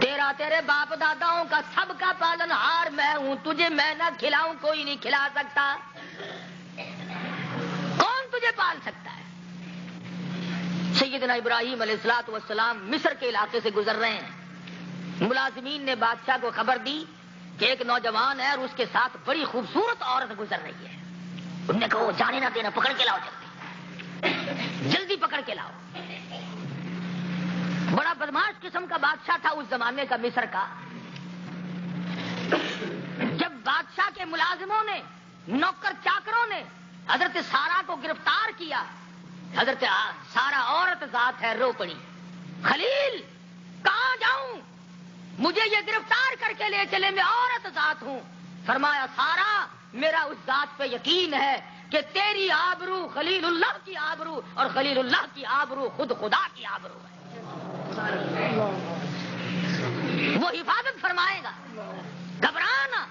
تیرا تیرے باپ داداؤں کا سب کا پالن ہار میں ہوں. تجھے میں نہ کھلاؤں کوئی نہیں کھلا سکتا. کون تجھے پال سکتا ہے؟ سیدنا ابراہیم علیہ السلام مصر کے علاقے سے گزر رہے ہیں. ملازمین نے بادشاہ کو خبر دی کہ ایک نوجوان ہے اور اس کے ساتھ بڑی خوبصورت عورت گزر رہی ہے. انہوں نے کہا وہ جانے نہ دینا, پکڑ کے لاؤ, جلدی پکڑ کے لاؤ. بڑا بدماش قسم کا بادشاہ تھا اس زمانے کا مصر کا. جب بادشاہ کے ملازموں نے, نوکر چاکروں نے حضرت سارا کو گرفتار کیا, حضرت سارا عورت ذات ہے, رو پڑی. خلیل کہاں جاؤں, مجھے یہ گرفتار کر کے لے چلے, میں عورت ذات ہوں. فرمایا سارا میرا اس ذات پہ یقین ہے کہ تیری آبرو خلیل اللہ کی آبرو, اور خلیل اللہ کی آبرو خود خدا کی آبرو ہے. وہ حفاظت فرمائے گا, گھبرانا.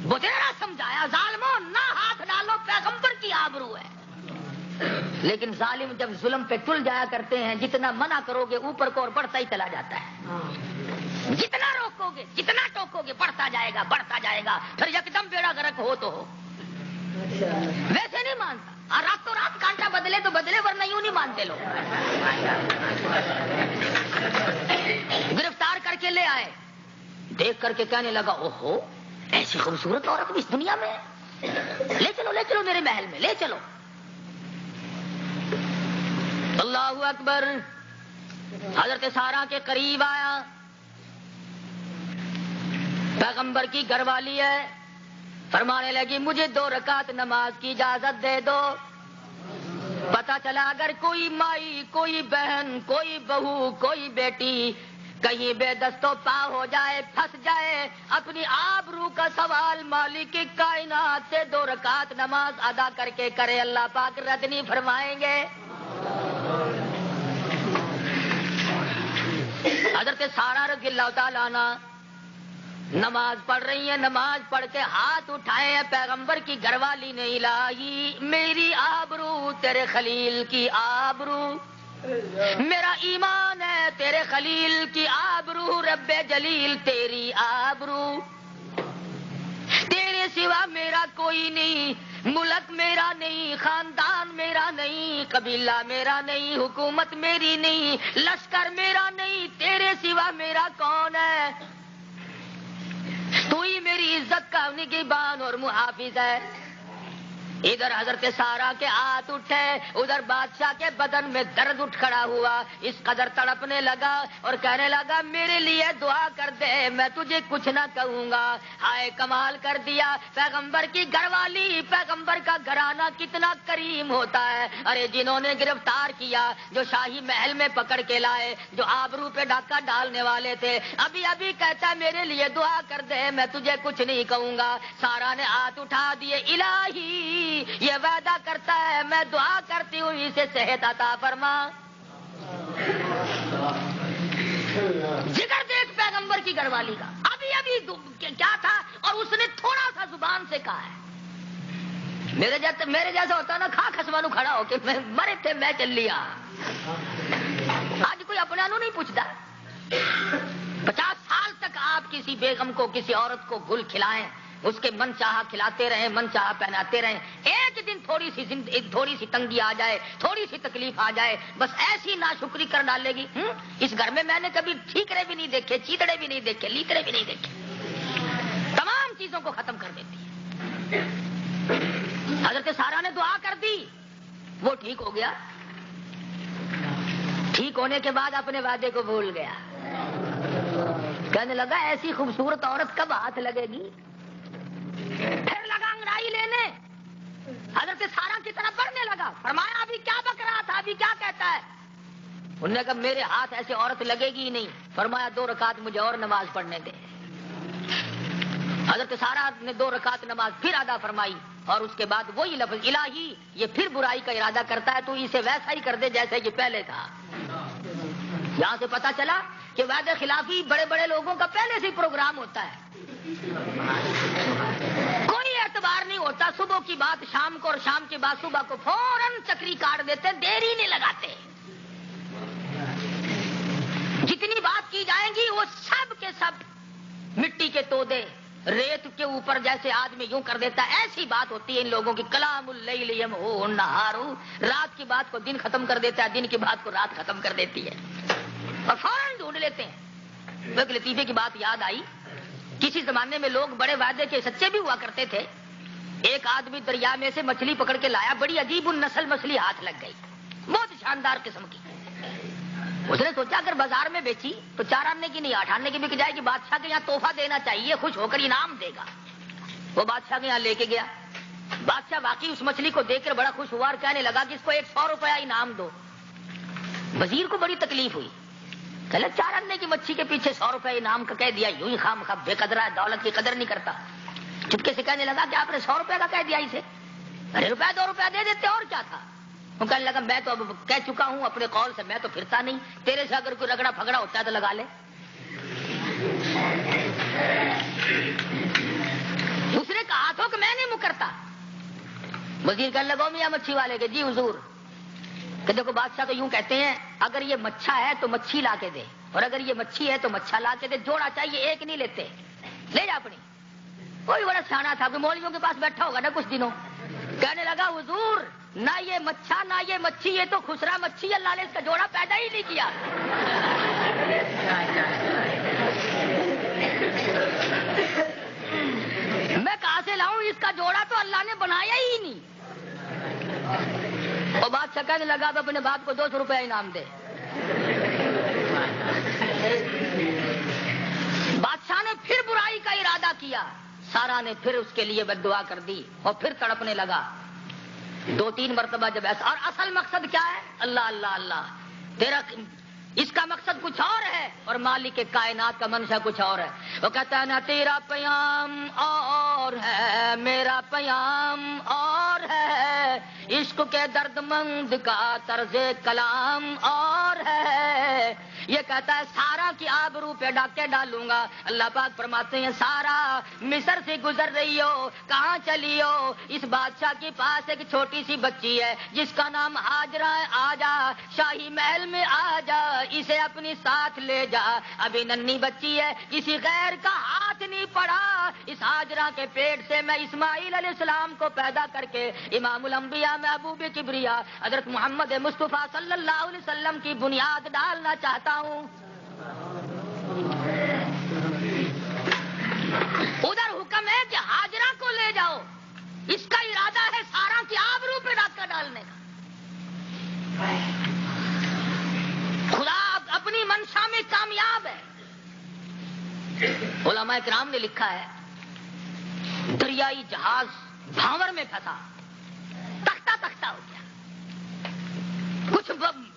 بتیرا سمجھایا ظالموں نہ ہاتھ ڈالو, پیغمبر کی آبرو ہے. لیکن ظالم جب ظلم پہ تل جایا کرتے ہیں, جتنا منع کرو گے اوپر کو اور بڑھتا ہی چلا جاتا ہے. جتنا روکو گے, جتنا ٹوکو گے, بڑھتا جائے گا, بڑھتا جائے گا. پھر یکدم بیڑا غرق ہو تو ہو. ویسے نہیں مانتا, اور راتوں رات کانٹا بدلے تو بدلے, ورنہ یوں نہیں مانتے لوگ. گرفتار کر کے لے آئے, دیکھ کر کے کہنے لگا اوہو ایسی خوبصورت عورت بھی اس دنیا میں, لے چلو لے چلو میرے محل میں, لے چلو. اللہ اکبر. حضرت سارا کے قریب آیا, پیغمبر کی گھر والی ہے, فرمانے لگی مجھے 2 رکعت نماز کی اجازت دے دو. پتا چلا اگر کوئی مائی, کوئی بہن, کوئی بہو, کوئی بیٹی کہیں بے دستوں پا ہو جائے پھنس جائے اپنی آبرو کا سوال مالک کائنات سے 2 رکعت نماز ادا کر کے کرے اللہ پاک رد نہیں فرمائیں گے. حضرت سارہ رضی اللہ تعالیٰ عنہ نماز پڑھ رہی ہیں, نماز پڑھ کے ہاتھ اٹھائے ہیں, پیغمبر کی گھر والی نے الہی میری آبرو تیرے خلیل کی آبرو, میرا ایمان ہے تیرے خلیل کی آبرو, رب جلیل تیری آبرو, تیرے سوا میرا کوئی نہیں, ملک میرا نہیں, خاندان میرا نہیں, قبیلہ میرا نہیں, حکومت میری نہیں, لشکر میرا نہیں, تیرے سوا میرا کون ہے؟ تو ہی میری عزت کا نگہبان اور محافظ ہے. ادھر حضرت سارہ کے ہاتھ اٹھے, ادھر بادشاہ کے بدن میں درد اٹھ کھڑا ہوا, اس قدر تڑپنے لگا اور کہنے لگا میرے لیے دعا کر دے, میں تجھے کچھ نہ کہوں گا. ہائے کمال کر دیا, پیغمبر کی گھر والی, پیغمبر کا گھرانہ کتنا کریم ہوتا ہے. ارے جنہوں نے گرفتار کیا, جو شاہی محل میں پکڑ کے لائے, جو آبرو پہ ڈاکہ ڈالنے والے تھے, ابھی ابھی کہتا میرے لیے دعا کر دے, میں تجھے کچھ نہیں کہوں گا. سارہ نے ہاتھ اٹھا دیے, الہی یہ وعدہ کرتا ہے میں دعا کرتی ہوں اسے صحت عطا فرما. جگر دیکھ پیغمبر کی گھر والی کا, ابھی ابھی کیا تھا اور اس نے تھوڑا سا زبان سے کہا ہے. میرے جیسا ہوتا نا کھا خسمانو کھڑا ہو کہ مرے تھے میں چل لیا. آج کوئی اپنا نو نہیں پوچھتا. 50 سال تک آپ کسی بیگم کو, کسی عورت کو گل کھلائیں, اس کے من چاہا کھلاتے رہیں, من چاہا پہناتے رہیں, ایک دن تھوڑی سی تنگی آ جائے, تھوڑی سی تکلیف آ جائے, بس ایسی ناشکری کر ڈالے گی. اس گھر میں نے کبھی ٹھیکرے بھی نہیں دیکھے, چیتڑے بھی نہیں دیکھے, لیتڑے بھی نہیں دیکھے, تمام چیزوں کو ختم کر دیتی ہے. حضرت سارہ نے دعا کر دی, وہ ٹھیک ہو گیا. ٹھیک ہونے کے بعد اپنے وعدے کو بھول گیا. کہنے لگا ایسی خوبصورت عورت کب ہاتھ لگے گی. پھر لگا انگڑائی لینے, حضرت سارہ کی طرف بڑھنے لگا. فرمایا ابھی کیا بک رہا تھا, ابھی کیا کہتا ہے؟ انہوں نے کہا میرے ہاتھ ایسے عورت لگے گی ہی نہیں. فرمایا 2 رکعت مجھے اور نماز پڑھنے دے. حضرت سارہ نے 2 رکعت نماز پھر ادا فرمائی, اور اس کے بعد وہی لفظ الہی یہ پھر برائی کا ارادہ کرتا ہے تو اسے ویسا ہی کر دے جیسے یہ پہلے تھا. یہاں سے پتا چلا کہ وعدے خلافی بڑے بڑے لوگوں کا پہلے سے پروگرام ہوتا ہے. کوئی اعتبار نہیں ہوتا, صبح کی بات شام کو اور شام کی بات صبح کو فوراً چکری کاٹ دیتے, دیری نہیں لگاتے. جتنی بات کی جائیں گی وہ سب کے سب مٹی کے تودے, ریت کے اوپر جیسے آدمی یوں کر دیتا ہے, ایسی بات ہوتی ہے ان لوگوں کی. کلام اللیل یمحو النہار, رات کی بات کو دن ختم کر دیتا ہے, دن کی بات کو رات ختم کر دیتی ہے, اور فوراً ڈھونڈ لیتے ہیں. ایک لطیفے کی بات یاد آئی. کسی زمانے میں لوگ بڑے وعدے کے سچے بھی ہوا کرتے تھے. ایک آدمی دریا میں سے مچھلی پکڑ کے لایا, بڑی عجیب النسل مچھلی ہاتھ لگ گئی, بہت شاندار قسم کی. اس نے سوچا اگر بازار میں بیچی تو 4 آنے کی نہیں 8 آنے کی بک جائے گی, بادشاہ کے یہاں تحفہ دینا چاہیے, خوش ہو کر انعام دے گا. وہ بادشاہ کے یہاں لے کے گیا. بادشاہ واقعی اس مچھلی کو دیکھ کر بڑا خوش ہوا اور کہنے لگا کہ اس کو 100 روپیہ انعام دو. وزیر کو بڑی تکلیف ہوئی, چلے 4 آنے کی مچھلی کے پیچھے 100 روپے انعام کا کہہ دیا, یوں ہی خام خواہ بے قدرہ ہے, دولت کی قدر نہیں کرتا. چپکے سے کہنے لگا کہ آپ نے 100 روپے کا کہہ دیا اسے, ارے روپیہ 2 روپیہ دے دیتے اور کیا تھا. وہ کہنے لگا میں تو اب کہہ چکا ہوں اپنے قول سے, میں تو پھرتا نہیں, تیرے سے اگر کوئی رگڑا پھگڑا ہوتا ہے تو لگا لے. اس نے کہا تو کہ میں نہیں مکرتا. وزیر کہنے لگا میاں مچھی والے کے, جی حضور. کہ دیکھو بادشاہ تو یوں کہتے ہیں اگر یہ مچھا ہے تو مچھی لا کے دے, اور اگر یہ مچھی ہے تو مچھا لا کے دے, جوڑا چاہیے, ایک نہیں لیتے, لے جا اپنی. کوئی بڑا سیانا تھا, مولویوں کے پاس بیٹھا ہوگا نا کچھ دنوں. کہنے لگا حضور نہ یہ مچھا نہ یہ مچھی, یہ تو خسرا مچھی, اللہ نے اس کا جوڑا پیدا ہی نہیں کیا. میں کہاں سے لاؤں, اس کا جوڑا تو اللہ نے بنایا ہی نہیں. اور بادشاہ کہنے لگا اب اپنے باپ کو 200 روپے انعام دے. بادشاہ نے پھر برائی کا ارادہ کیا. سارہ نے پھر اس کے لیے بد دعا کر دی اور پھر تڑپنے لگا 2-3 مرتبہ جب ایسا. اور اصل مقصد کیا ہے, اللہ اللہ اللہ, تیرا اس کا مقصد کچھ اور ہے اور مالک کائنات کا منشا کچھ اور ہے. وہ کہتا ہے نہ تیرا پیام اور ہے میرا پیام اور ہے, عشق کے درد مند کا طرز کلام اور ہے. یہ کہتا ہے سارا کی آبرو پہ ڈاکے ڈالوں گا. اللہ پاک فرماتے ہیں سارا مصر سے گزر رہی ہو, کہاں چلی ہو؟ اس بادشاہ کے پاس ایک چھوٹی سی بچی ہے جس کا نام ہاجرہ ہے. آ جا شاہی محل میں آ جا, اسے اپنی ساتھ لے جا. ابھی ننھی بچی ہے, کسی غیر کا ہاتھ نہیں پڑا. اس ہاجرہ کے پیٹ سے میں اسماعیل علیہ السلام کو پیدا کر کے امام الانبیاء محبوب کبریا حضرت محمد مصطفیٰ صلی اللہ علیہ وسلم کی بنیاد ڈالنا چاہتا ہوں. ادھر حکم ہے کہ ہاجرہ کو لے جاؤ, اس کا ارادہ ہے سارا کی آبرو پہ ڈاکہ ڈالنے کا. خدا اپنی منشا میں کامیاب ہے. علماء کرام نے لکھا ہے دریائی جہاز بھاور میں پھنسا, تختہ تختہ ہو گیا. کچھ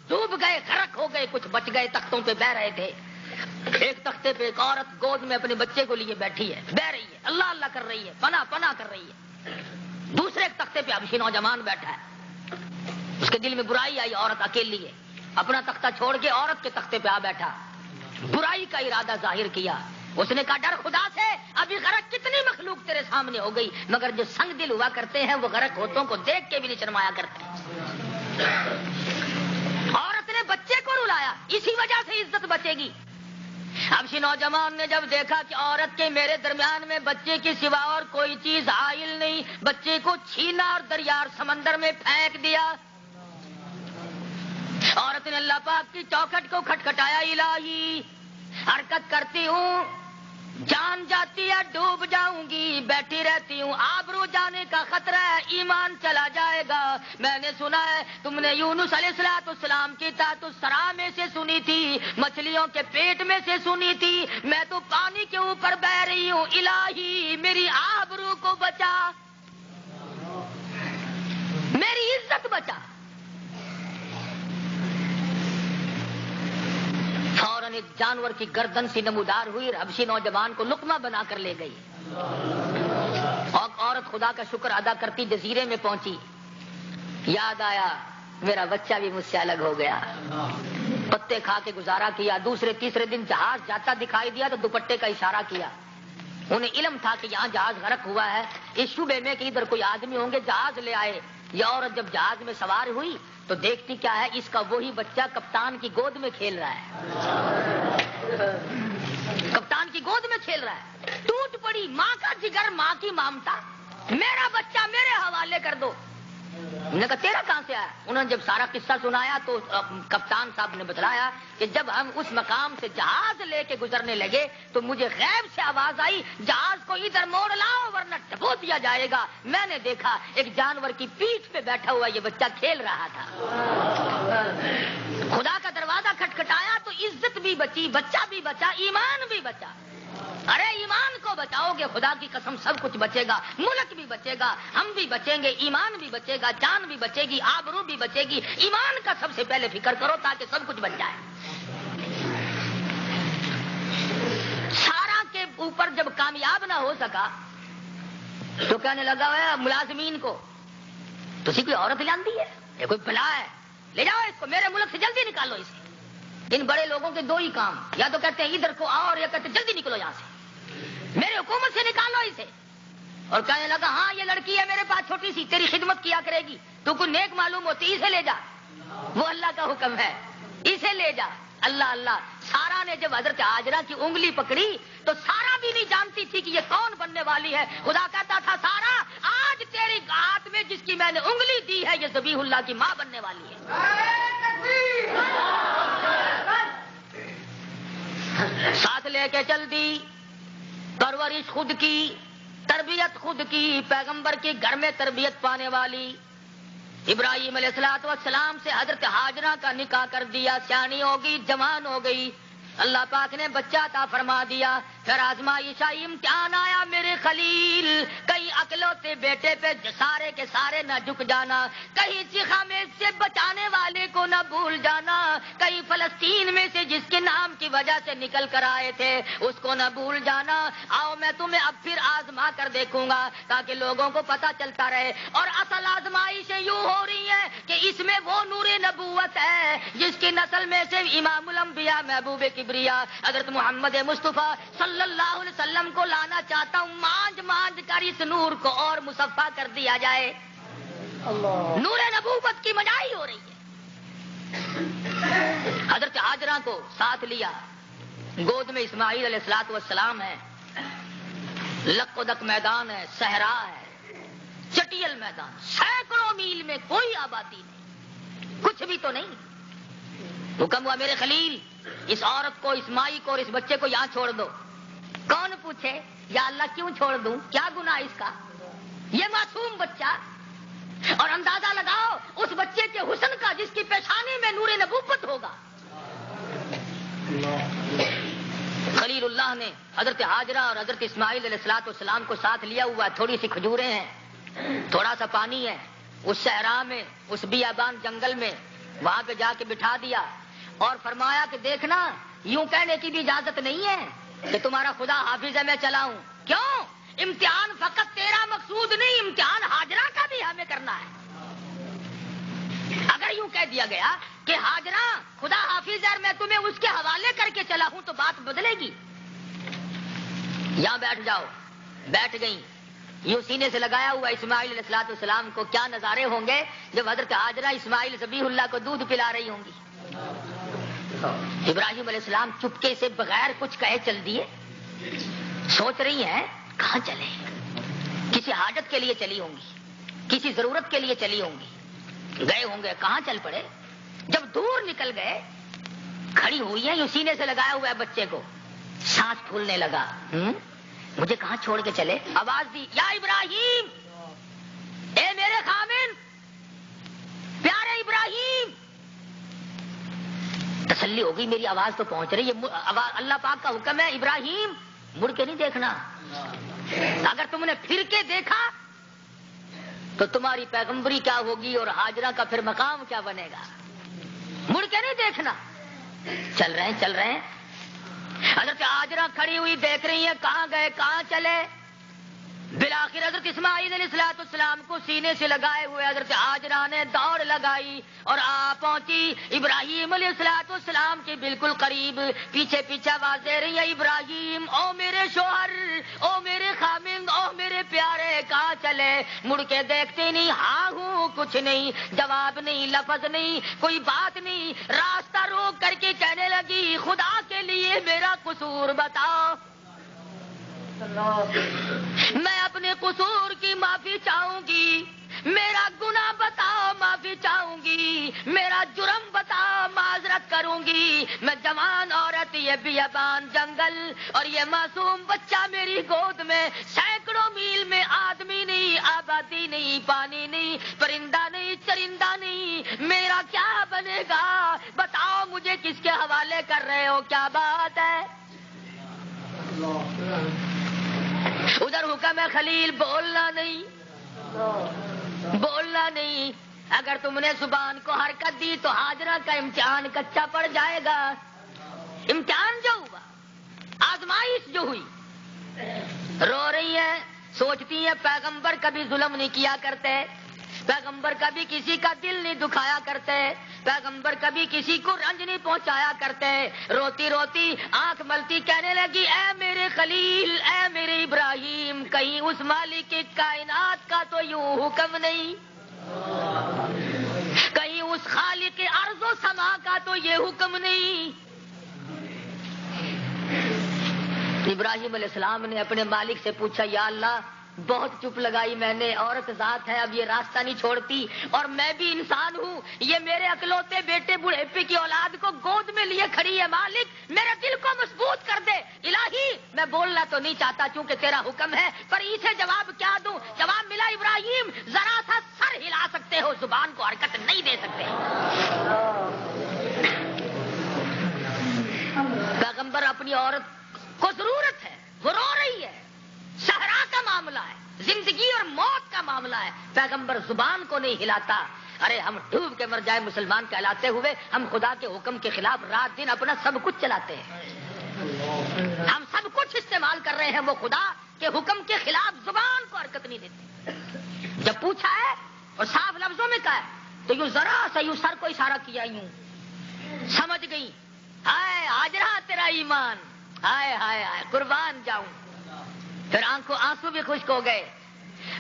ڈوب گئے, غرق ہو گئے, کچھ بچ گئے, تختوں پہ بہ رہے تھے. ایک تختے پہ ایک عورت گود میں اپنے بچے کو لیے بیٹھی ہے, بہ رہی ہے, اللہ اللہ کر رہی ہے, پناہ پناہ کر رہی ہے. دوسرے ایک تختے پہ حبشی نوجوان بیٹھا ہے, اس کے دل میں برائی آئی, عورت اکیلی ہے, اپنا تختہ چھوڑ کے عورت کے تختے پہ آ بیٹھا, برائی کا ارادہ ظاہر کیا. اس نے کہا ڈر خدا سے, ابھی غرق کتنی مخلوق تیرے سامنے ہو گئی, مگر جو سنگ دل ہوا کرتے ہیں وہ غرق ہوتوں کو دیکھ کے بھی نہیں شرمایا کرتے. عورت نے بچے کو رلایا, اسی وجہ سے عزت بچے گی. حبشی نوجوان نے جب دیکھا کہ عورت کے میرے درمیان میں بچے کی سوا اور کوئی چیز حائل نہیں, بچے کو چھینا اور دریا سمندر میں پھینک دیا. عورت نے اللہ پاک کی چوکھٹ کو کھٹکھٹایا, الہی حرکت کرتی ہوں, جان جاتی ہے ڈوب جاؤں گی, بیٹھی رہتی ہوں آبرو جانے کا خطرہ ہے, ایمان چلا جائے گا. میں نے سنا ہے تم نے یونس علیہ السلام کی تحت الثرى میں سے سنی تھی, مچھلیوں کے پیٹ میں سے سنی تھی, میں تو پانی کے اوپر بہ رہی ہوں, الہی میری آبرو کو بچا, میری عزت بچا. فوراً ایک جانور کی گردن سی نمودار ہوئی اور حبشی نوجوان کو لقمہ بنا کر لے گئی. اور عورت خدا کا شکر ادا کرتی جزیرے میں پہنچی, یاد آیا میرا بچہ بھی مجھ سے الگ ہو گیا. پتے کھا کے گزارا کیا. دوسرے تیسرے دن جہاز جاتا دکھائی دیا تو دوپٹے کا اشارہ کیا. انہیں علم تھا کہ یہاں جہاز غرق ہوا ہے, اس شبے میں کہ ادھر کوئی آدمی ہوں گے, جہاز لے آئے. یہ عورت جب جہاز میں سوار ہوئی تو دیکھتی کیا ہے, اس کا وہی بچہ کپتان کی گود میں کھیل رہا ہے, کپتان کی گود میں کھیل رہا ہے. ٹوٹ پڑی, ماں کا جگر, ماں کی مامتا, میرا بچہ میرے حوالے کر دو. انہوں نے کہا تیرا کہاں سے آیا؟ انہوں نے جب سارا قصہ سنایا تو کپتان صاحب نے بتلایا کہ جب ہم اس مقام سے جہاز لے کے گزرنے لگے تو مجھے غیب سے آواز آئی, جہاز کو ادھر موڑ لاؤ ورنہ ڈبو دیا جائے گا. میں نے دیکھا ایک جانور کی پیٹھ پہ بیٹھا ہوا یہ بچہ کھیل رہا تھا. خدا کا دروازہ کھٹکھٹایا تو عزت بھی بچی, بچہ بھی بچا, ایمان بھی بچا. ارے ایمان کو بچاؤ گے خدا کی قسم سب کچھ بچے گا, ملک بھی بچے گا, ہم بھی بچیں گے, ایمان بھی بچے گا, جان بھی بچے گی, آبرو بھی بچے گی. ایمان کا سب سے پہلے فکر کرو تاکہ سب کچھ بچ جائے. سارا کے اوپر جب کامیاب نہ ہو سکا تو کہنے لگا ہے ملازمین کو, تسی کوئی عورت لاندی ہے, یہ کوئی بلا ہے, لے جاؤ اس کو میرے ملک سے جلدی نکالو اسے. ان بڑے لوگوں کے دو ہی کام, یا تو کہتے ہیں ادھر کو آؤ اور یا کہتے ہیں جلدی نکلو یہاں سے, میرے حکومت سے نکالو اسے. اور کہنے لگا ہاں یہ لڑکی ہے میرے پاس چھوٹی سی, تیری خدمت کیا کرے گی, تو کوئی نیک معلوم ہوتی, اسے لے جا, وہ اللہ کا حکم ہے, اسے لے جا. اللہ اللہ. سارا نے جب حضرت ہاجرہ کی انگلی پکڑی تو سارا بھی نہیں جانتی تھی کہ یہ کون بننے والی ہے. خدا کہتا تھا سارا آج تیری ہاتھ میں جس کی میں نے انگلی دی ہے یہ ذبیح اللہ کی ماں بننے والی ہے. ساتھ لے کے چل دی, پرورش خود کی, تربیت خود کی, پیغمبر کے گھر میں تربیت پانے والی. ابراہیم علیہ السلام سے حضرت ہاجرہ کا نکاح کر دیا, سیانی ہوگی, جوان ہو گئی, اللہ پاک نے بچہ عطا فرما دیا. پھر آزمائش آئی, امتحان آیا میرے خلیل, کہیں اکلوتے بیٹے پہ سارے کے سارے نہ جھک جانا, کہیں چیخا میں سے بچانے والے کو نہ بھول جانا, کہیں فلسطین میں جس کے نام کی وجہ سے نکل کر آئے تھے اس کو نہ بھول جانا. آؤ میں تمہیں اب پھر آزما کر دیکھوں گا تاکہ لوگوں کو پتا چلتا رہے. اور اصل آزمائشیں یوں ہو رہی ہیں کہ اس میں وہ نور نبوت ہے جس کی نسل میں سے امام الانبیاء محبوب کبریا حضرت محمد مصطفیٰ صلی اللہ علیہ وسلم کو لانا چاہتا ہوں. مانج مانج کر اس نور کو اور مصفا کر دیا جائے. نور نبوت کی منائی ہو رہی ہے. حضرت ہاجرہ کو ساتھ لیا, گود میں اسماعیل علیہ الصلوۃ والسلام ہے, لق و دق میدان ہے, صحرا ہے, چٹیل میدان, سینکڑوں میل میں کوئی آبادی نہیں, کچھ بھی تو نہیں. حکم ہوا میرے خلیل اس عورت کو, اس مائی کو اور اس بچے کو یہاں چھوڑ دو. کون پوچھے یا اللہ کیوں چھوڑ دوں, کیا گناہ اس کا, یہ معصوم بچہ. اور اندازہ لگاؤ اس بچے کے حسن کا جس کی پیشانی میں نور نبوت ہوگا. خلیل اللہ نے حضرت ہاجرہ اور حضرت اسماعیل علیہ الصلوۃ والسلام کو ساتھ لیا ہوا. تھوڑی سی کھجوریں ہیں, تھوڑا سا پانی ہے, اس صحرا میں, اس بیابان جنگل میں وہاں پہ جا کے بٹھا دیا اور فرمایا کہ دیکھنا یوں کہنے کی بھی اجازت نہیں ہے کہ تمہارا خدا حافظ ہے میں چلاؤں. کیوں؟ امتحان فقط تیرا مقصود نہیں, امتحان ہاجرہ کا بھی ہمیں کرنا ہے. اگر یوں کہہ دیا گیا کہ ہاجرہ خدا حافظ ہے میں تمہیں اس کے حوالے کر کے چلا ہوں تو بات بدلے گی. یہاں بیٹھ جاؤ. بیٹھ گئی. یوں سینے سے لگایا ہوا اسماعیل علیہ الصلوۃ والسلام کو کیا نظارے ہوں گے جب حضرت ہاجرہ اسماعیل ذبیح اللہ کو دودھ پلا رہی ہوں گی. ابراہیم علیہ السلام چپکے سے بغیر کچھ کہے چل دیے. سوچ رہی ہیں کہاں چلے, کسی حاجت کے لیے چلی ہوں گی, کسی ضرورت کے لیے چلی ہوں گی, گئے ہوں گے, کہاں چل پڑے. جب دور نکل گئے کھڑی ہوئی ہیں, یوں سینے سے لگایا ہوا ہے بچے کو, سانس پھولنے لگا. مجھے کہاں چھوڑ کے چلے. آواز دی یا ابراہیم, اے میرے خامن, پیارے ابراہیم. تسلی ہو گئی میری آواز تو پہنچ رہی ہے. اللہ پاک کا حکم ہے ابراہیم مڑ کے نہیں دیکھنا. اگر تم نے پھر کے دیکھا تو تمہاری پیغمبری کیا ہوگی اور ہاجرہ کا پھر مقام کیا بنے گا. مڑ کے نہیں دیکھنا. چل رہے ہیں. حضرت ہاجرہ کھڑی ہوئی دیکھ رہی ہیں کہاں گئے کہاں چلے. بالآخر حضرت اسماعیل علیہ الصلوۃ والسلام کو سینے سے لگائے ہوئے حضرت ہاجرہ نے دوڑ لگائی اور آ پہنچی ابراہیم علیہ الصلوۃ والسلام کے بالکل قریب. پیچھے پیچھے آواز دے رہی ہے ابراہیم, او میرے شوہر, او میرے خامند, او میرے پیارے, کہاں چلے. مڑ کے دیکھتے نہیں, ہاں ہوں کچھ نہیں, جواب نہیں, لفظ نہیں, کوئی بات نہیں. راستہ روک کر کے کہنے لگی خدا کے لیے میرا قصور بتاؤ, میں اپنے قصور کی معافی چاہوں گی. میرا گناہ بتاؤ معافی چاہوں گی. میرا جرم بتاؤ معذرت کروں گی. میں جوان عورت, یہ بیابان جنگل اور یہ معصوم بچہ میری گود میں, سینکڑوں میل میں آدمی نہیں, آبادی نہیں, پانی نہیں, پرندہ نہیں, چرندہ نہیں. میرا کیا بنے گا بتاؤ. مجھے کس کے حوالے کر رہے ہو, کیا بات ہے. ادھر حکم ہے خلیل بولنا نہیں, بولنا نہیں. اگر تم نے زبان کو حرکت دی تو ہاجرہ کا امتحان کچا پڑ جائے گا. امتحان جو ہوا, آزمائش جو ہوئی, رو رہی ہے, سوچتی ہے پیغمبر کبھی ظلم نہیں کیا کرتے, پیغمبر کبھی کسی کا دل نہیں دکھایا کرتے, پیغمبر کبھی کسی کو رنج نہیں پہنچایا کرتے. روتی روتی آنکھ ملتی کہنے لگی اے میرے خلیل, اے میرے ابراہیم, کہیں اس مالک کائنات کا تو یوں حکم نہیں, کہیں اس خالق ارض و سما کا تو یہ حکم نہیں. ابراہیم علیہ السلام نے اپنے مالک سے پوچھا یا اللہ بہت چپ لگائی میں نے, عورت ذات ہے, اب یہ راستہ نہیں چھوڑتی, اور میں بھی انسان ہوں, یہ میرے اکلوتے بیٹے بڑھیپے کی اولاد کو گود میں لیے کھڑی ہے. مالک میرے دل کو مضبوط کر دے. الہی میں بولنا تو نہیں چاہتا چونکہ تیرا حکم ہے, پر اسے جواب کیا دوں. جواب ملا ابراہیم ذرا سا سر ہلا سکتے ہو, زبان کو حرکت نہیں دے سکتے. پیغمبر اپنی عورت کو ضرورت ہے, وہ رو رہی ہے, صحرا کا معاملہ ہے, زندگی اور موت کا معاملہ ہے. پیغمبر زبان کو نہیں ہلاتا. ارے ہم ڈوب کے مر جائے مسلمان کہلاتے ہوئے ہم خدا کے حکم کے خلاف رات دن اپنا سب کچھ چلاتے ہیں. ہم سب کچھ استعمال کر رہے ہیں, وہ خدا کے حکم کے خلاف زبان کو حرکت نہیں دیتے. جب پوچھا ہے اور صاف لفظوں میں کہا ہے تو یوں ذرا سا یوں سر کو اشارہ کیا, یوں سمجھ گئی. ہائے ہاجرہ تیرا ایمان, ہائے ہائے ہائے قربان جاؤں. پھر آنسو بھی خشک ہو گئے.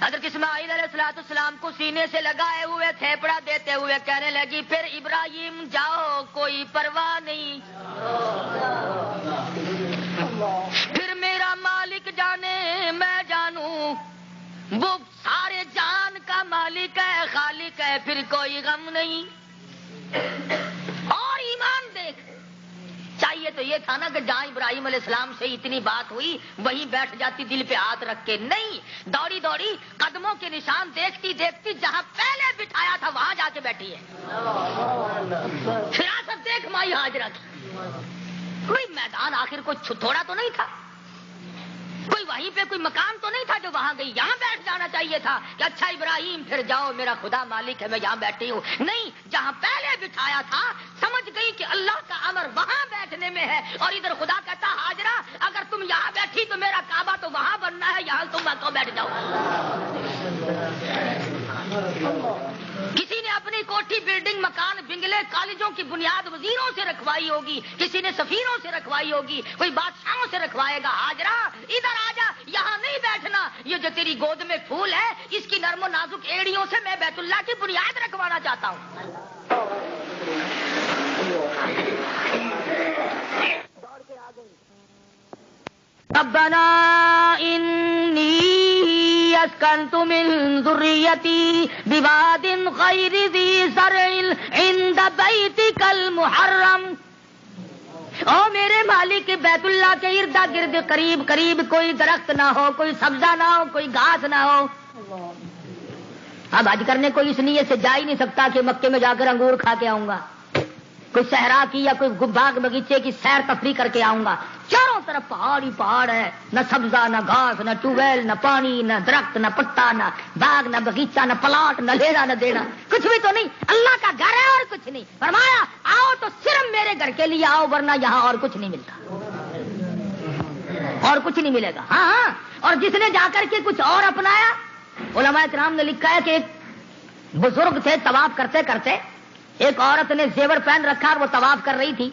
حضرت اسماعیل علیہ السلام کو سینے سے لگائے ہوئے تھیپڑا دیتے ہوئے کہنے لگی پھر ابراہیم جاؤ کوئی پرواہ نہیں, پھر میرا مالک جانے میں جانوں, وہ سارے جان کا مالک ہے خالق ہے, پھر کوئی غم نہیں. اور ایمان دیکھ, چاہیے تو یہ تھا نا کہ جہاں ابراہیم علیہ السلام سے اتنی بات ہوئی وہیں بیٹھ جاتی دل پہ ہاتھ رکھ کے. نہیں, دوڑی دوڑی قدموں کے نشان دیکھتی دیکھتی جہاں پہلے بٹھایا تھا وہاں جا کے بیٹھی ہے. فراست دیکھ مائی ہاجرہ کی. کوئی میدان آخر کو تھوڑا تو نہیں تھا, کوئی وہیں پہ کوئی مقام تو نہیں تھا جو وہاں گئی. یہاں بیٹھ جانا چاہیے تھا کہ اچھا ابراہیم پھر جاؤ میرا خدا مالک ہے میں یہاں بیٹھی ہوں. نہیں, جہاں پہلے بٹھایا تھا سمجھ گئی کہ اللہ کا امر وہاں بیٹھنے میں ہے, اور ادھر خدا کہتا ہاجرہ اگر تم یہاں بیٹھی تو میرا کعبہ تو وہاں بننا ہے, یہاں تم کو بیٹھ جاؤ. کسی نے اپنی کوٹھی بلڈنگ مکان بنگلے کالجوں کی بنیاد وزیروں سے رکھوائی ہوگی, کسی نے سفیروں سے رکھوائی ہوگی, کوئی بادشاہوں سے رکھوائے گا. ہاجرہ ادھر آ جا, یہاں نہیں بیٹھنا, یہ جو تیری گود میں پھول ہے اس کی نرم و نازک ایڑیوں سے میں بیت اللہ کی بنیاد رکھوانا چاہتا ہوں. ربنا انی اسکنت من ذریتی بواد غیر ذی زرع عند بیتک المحرم. او میرے مالک بیت اللہ کے ارد گرد قریب قریب کوئی درخت نہ ہو, کوئی سبزہ نہ ہو, کوئی گھاس نہ ہو. اب حج کرنے کو اس نیت سے جا ہی نہیں سکتا کہ مکے میں جا کر انگور کھا کے آؤں گا, کوئی صحرا کی یا کوئی باغ بغیچے کی سیر تفریح کر کے آؤں گا. چاروں طرف پہاڑ ہی پہاڑ ہے, نہ سبزہ نہ گھاس نہ ٹویل نہ پانی نہ درخت نہ پتا نہ باغ نہ بغیچہ نہ پلاٹ نہ لینا نہ دینا, کچھ بھی تو نہیں. اللہ کا گھر ہے اور کچھ نہیں. فرمایا آؤ تو صرف میرے گھر کے لیے آؤ, ورنہ یہاں اور کچھ نہیں ملتا, اور کچھ نہیں ملے گا. ہاں, اور جس نے جا کر کے کچھ اور اپنایا, علماء کرام نے لکھا ہے کہ ایک بزرگ تھے طواف کرتے کرتے, ایک عورت نے زیور پہن رکھا اور وہ طواف کر رہی تھی.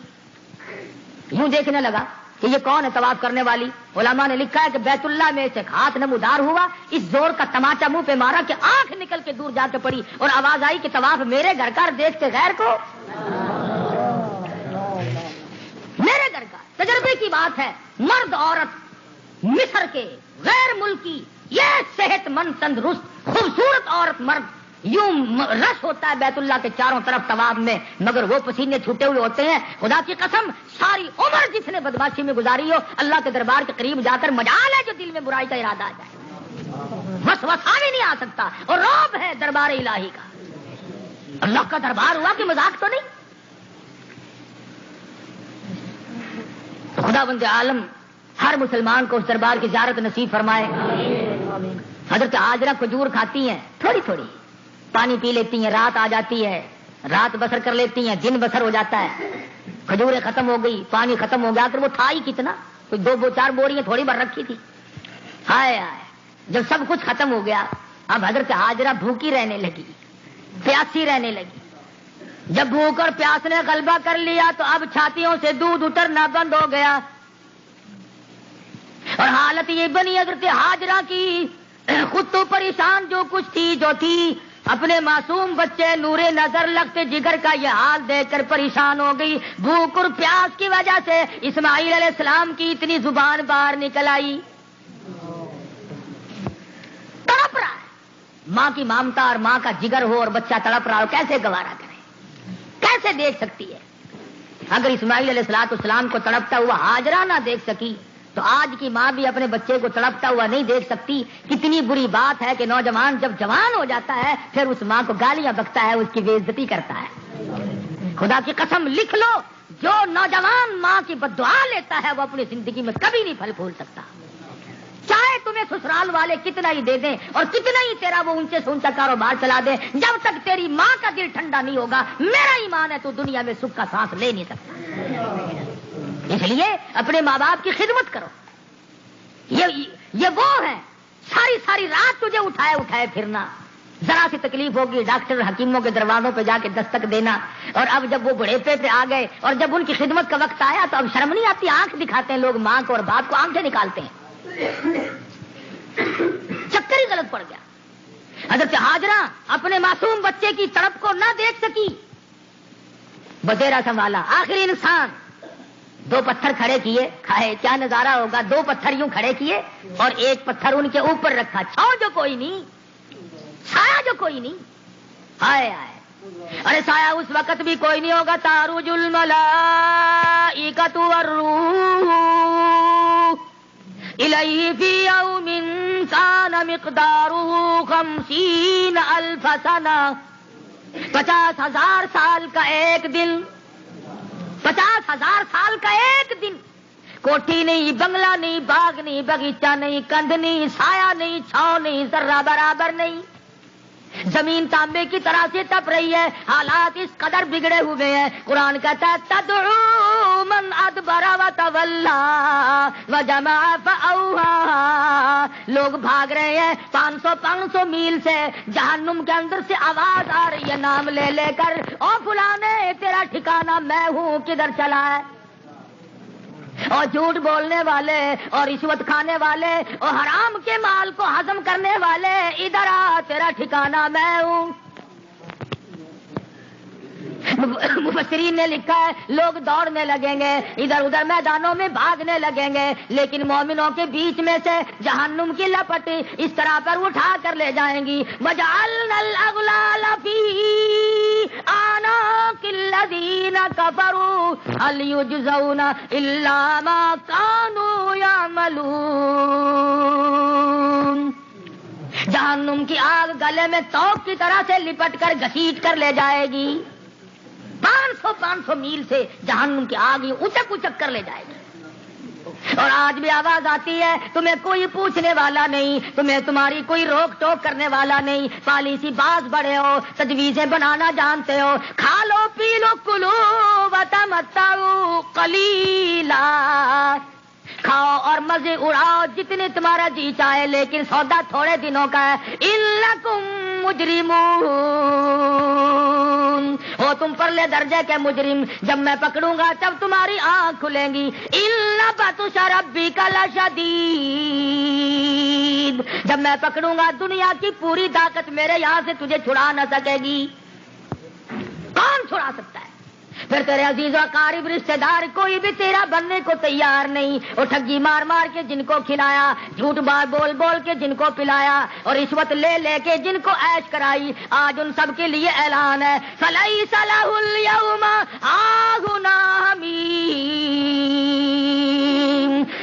یوں دیکھنے لگا کہ یہ کون ہے طواف کرنے والی. علماء نے لکھا ہے کہ بیت اللہ میں سے ہاتھ نمودار ہوا, اس زور کا تماچا منہ پہ مارا کہ آنکھ نکل کے دور جا کے پڑی, اور آواز آئی کہ طواف میرے گھر کا, دیکھتے غیر کو. میرے گھر کا تجربے کی بات ہے. مرد عورت مصر کے غیر ملکی یہ صحت مند تندرست خوبصورت عورت مرد یوں رش ہوتا ہے بیت اللہ کے چاروں طرف طواف میں, مگر وہ پسینے چھوٹے ہوئے ہوتے ہیں. خدا کی قسم ساری عمر جس نے بدماشی میں گزاری ہو, اللہ کے دربار کے قریب جا کر مجال ہے جو دل میں برائی کا ارادہ آ جائے, وسوسہ بھی نہیں آ سکتا, اور رعب ہے دربار الہی کا. اللہ کا دربار ہوا کہ مذاق تو نہیں. خدا بند عالم ہر مسلمان کو اس دربار کی زیارت نصیب فرمائے. حضرت ہاجرہ کھجور کھاتی ہیں, تھوڑی تھوڑی پانی پی لیتی ہیں, رات آ جاتی ہے, رات بسر کر لیتی ہیں, دن بسر ہو جاتا ہے, کھجوریں ختم ہو گئی, پانی ختم ہو گیا, تو وہ تھا ہی کتنا, کوئی 2-4 بوریاں تھوڑی بھر رکھی تھی. ہائے ہائے, جب سب کچھ ختم ہو گیا اب حضرت ہاجرہ بھوکی رہنے لگی, پیاسی رہنے لگی. جب بھوک اور پیاس نے غلبہ کر لیا تو اب چھاتیوں سے دودھ اترنا بند ہو گیا, اور حالت یہ بنی حضرت ہاجرہ کی خود تو پریشان جو کچھ تھی جو تھی, اپنے معصوم بچے نور نظر لگتے جگر کا یہ حال دیکھ کر پریشان ہو گئی. بھوک اور پیاس کی وجہ سے اسماعیل علیہ السلام کی اتنی زبان باہر نکل آئی. تڑپ رہا ہے, ماں کی ممتا اور ماں کا جگر ہو اور بچہ تڑپ رہا ہو, کیسے گوارا کرے, کیسے دیکھ سکتی ہے. اگر اسماعیل علیہ السلام کو تڑپتا ہوا ہاجرہ نہ دیکھ سکی تو آج کی ماں بھی اپنے بچے کو تڑپتا ہوا نہیں دیکھ سکتی. کتنی بری بات ہے کہ نوجوان جب جوان ہو جاتا ہے پھر اس ماں کو گالیاں بکتا ہے, اس کی بے عزتی کرتا ہے. خدا کی قسم لکھ لو, جو نوجوان ماں کی بد دعا لیتا ہے وہ اپنی زندگی میں کبھی نہیں پھل پھول سکتا. چاہے تمہیں میں سسرال والے کتنا ہی دے دیں اور کتنا ہی تیرا وہ اونچے سے اونچا کاروبار چلا دے، جب تک تیری ماں کا دل ٹھنڈا نہیں ہوگا، میرا ایمان ہے تو دنیا میں سکھ کا سانس لے نہیں سکتا۔ اس لیے اپنے ماں باپ کی خدمت کرو۔ یہ وہ ہے ساری ساری رات تجھے اٹھائے اٹھائے پھرنا، ذرا سی تکلیف ہوگی ڈاکٹر حکیموں کے دروازوں پہ جا کے دستک دینا، اور اب جب وہ بڑھیپے پہ آ گئے اور جب ان کی خدمت کا وقت آیا تو اب شرم نہیں آتی، آنکھ دکھاتے ہیں لوگ ماں کو اور باپ کو آنکھیں نکالتے ہیں۔ چکر ہی غلط پڑ گیا۔ حضرت ہاجرہ اپنے معصوم بچے کی تڑپ کو نہ دیکھ سکی، بتیرا سنبھالا، آخری انسان، 2 پتھر کھڑے کیے، کھائے، کیا نظارہ ہوگا، 2 پتھر یوں کھڑے کیے اور 1 پتھر ان کے اوپر رکھا، چھاؤ جو کوئی نہیں، سایہ جو کوئی نہیں، ہائے ہائے، ارے سایہ اس وقت بھی کوئی نہیں ہوگا، تعرج الملائکۃ والروح الیہ فی یوم کان مقدارہ 50,000 سنہ، 50,000 سال کا ایک دن، 50,000 سال کا ایک دن، کوٹھی نہیں، بنگلہ نہیں، باغ نہیں، باغیچہ نہیں، کندھ نہیں، سایہ نہیں، چھاؤں نہیں، ذرہ برابر نہیں، زمین تانبے کی طرح سے تپ رہی ہے، حالات اس قدر بگڑے ہوئے ہیں۔ قرآن کہتا ہے تدعو من ادبر وتولی وجمع فاوعی، لوگ بھاگ رہے ہیں 500 میل سے، جہنم کے اندر سے آواز آ رہی ہے نام لے لے کر، او فلانے تیرا ٹھکانہ میں ہوں، کدھر چلا ہے؟ اور جھوٹ بولنے والے اور رشوت کھانے والے اور حرام کے مال کو ہضم کرنے والے، ادھر آ، تیرا ٹھکانہ میں ہوں۔ مفسرین نے لکھا ہے لوگ دوڑنے لگیں گے، ادھر ادھر میدانوں میں بھاگنے لگیں گے، لیکن مومنوں کے بیچ میں سے جہنم کی لپٹ اس طرح پر اٹھا کر لے جائیں گی، وَجَعَلْنَا الْأَغْلَالَ فِي أَعْنَاقِ الَّذِينَ كَفَرُوا هَلْ يُجْزَوْنَ إِلَّا مَا كَانُوا يَعْمَلُونَ۔ جہنم کی آگ گلے میں توق کی طرح سے لپٹ کر گھسیٹ کر لے جائے گی، 500 میل سے جہنم کی آگ اچک اچک کر لے جائے گی۔ اور آج بھی آواز آتی ہے، تمہیں کوئی پوچھنے والا نہیں، تمہیں تمہاری کوئی روک ٹوک کرنے والا نہیں، پالیسی باز بڑے ہو، تجویزیں بنانا جانتے ہو، کھا لو پی لو کلو وتمتعوا قلیلا، کھاؤ اور مزے اڑاؤ جتنے تمہارا جی چاہے، لیکن سودا تھوڑے دنوں کا ہے۔ انکم مجرمون، ہو تم پرلے درجے کے مجرم، جب میں پکڑوں گا تب تمہاری آنکھ کھلیں گی۔ ان بطش ربک لشدید، جب میں پکڑوں گا دنیا کی پوری طاقت میرے یہاں سے تجھے چھڑا نہ سکے گی۔ کون چھڑا سکتا ہے؟ پھر تیرے عزیز و اقارب رشتہ دار کوئی بھی تیرا بننے کو تیار نہیں، اور ٹھگی مار مار کے جن کو کھلایا، جھوٹ بول بول کے جن کو پلایا، اور رشوت لے لے کے جن کو عیش کرائی، آج ان سب کے لیے اعلان ہے فَلَيْسَ لَهُ الْيَوْمَ هَاهُنَا حَمِيمٌ۔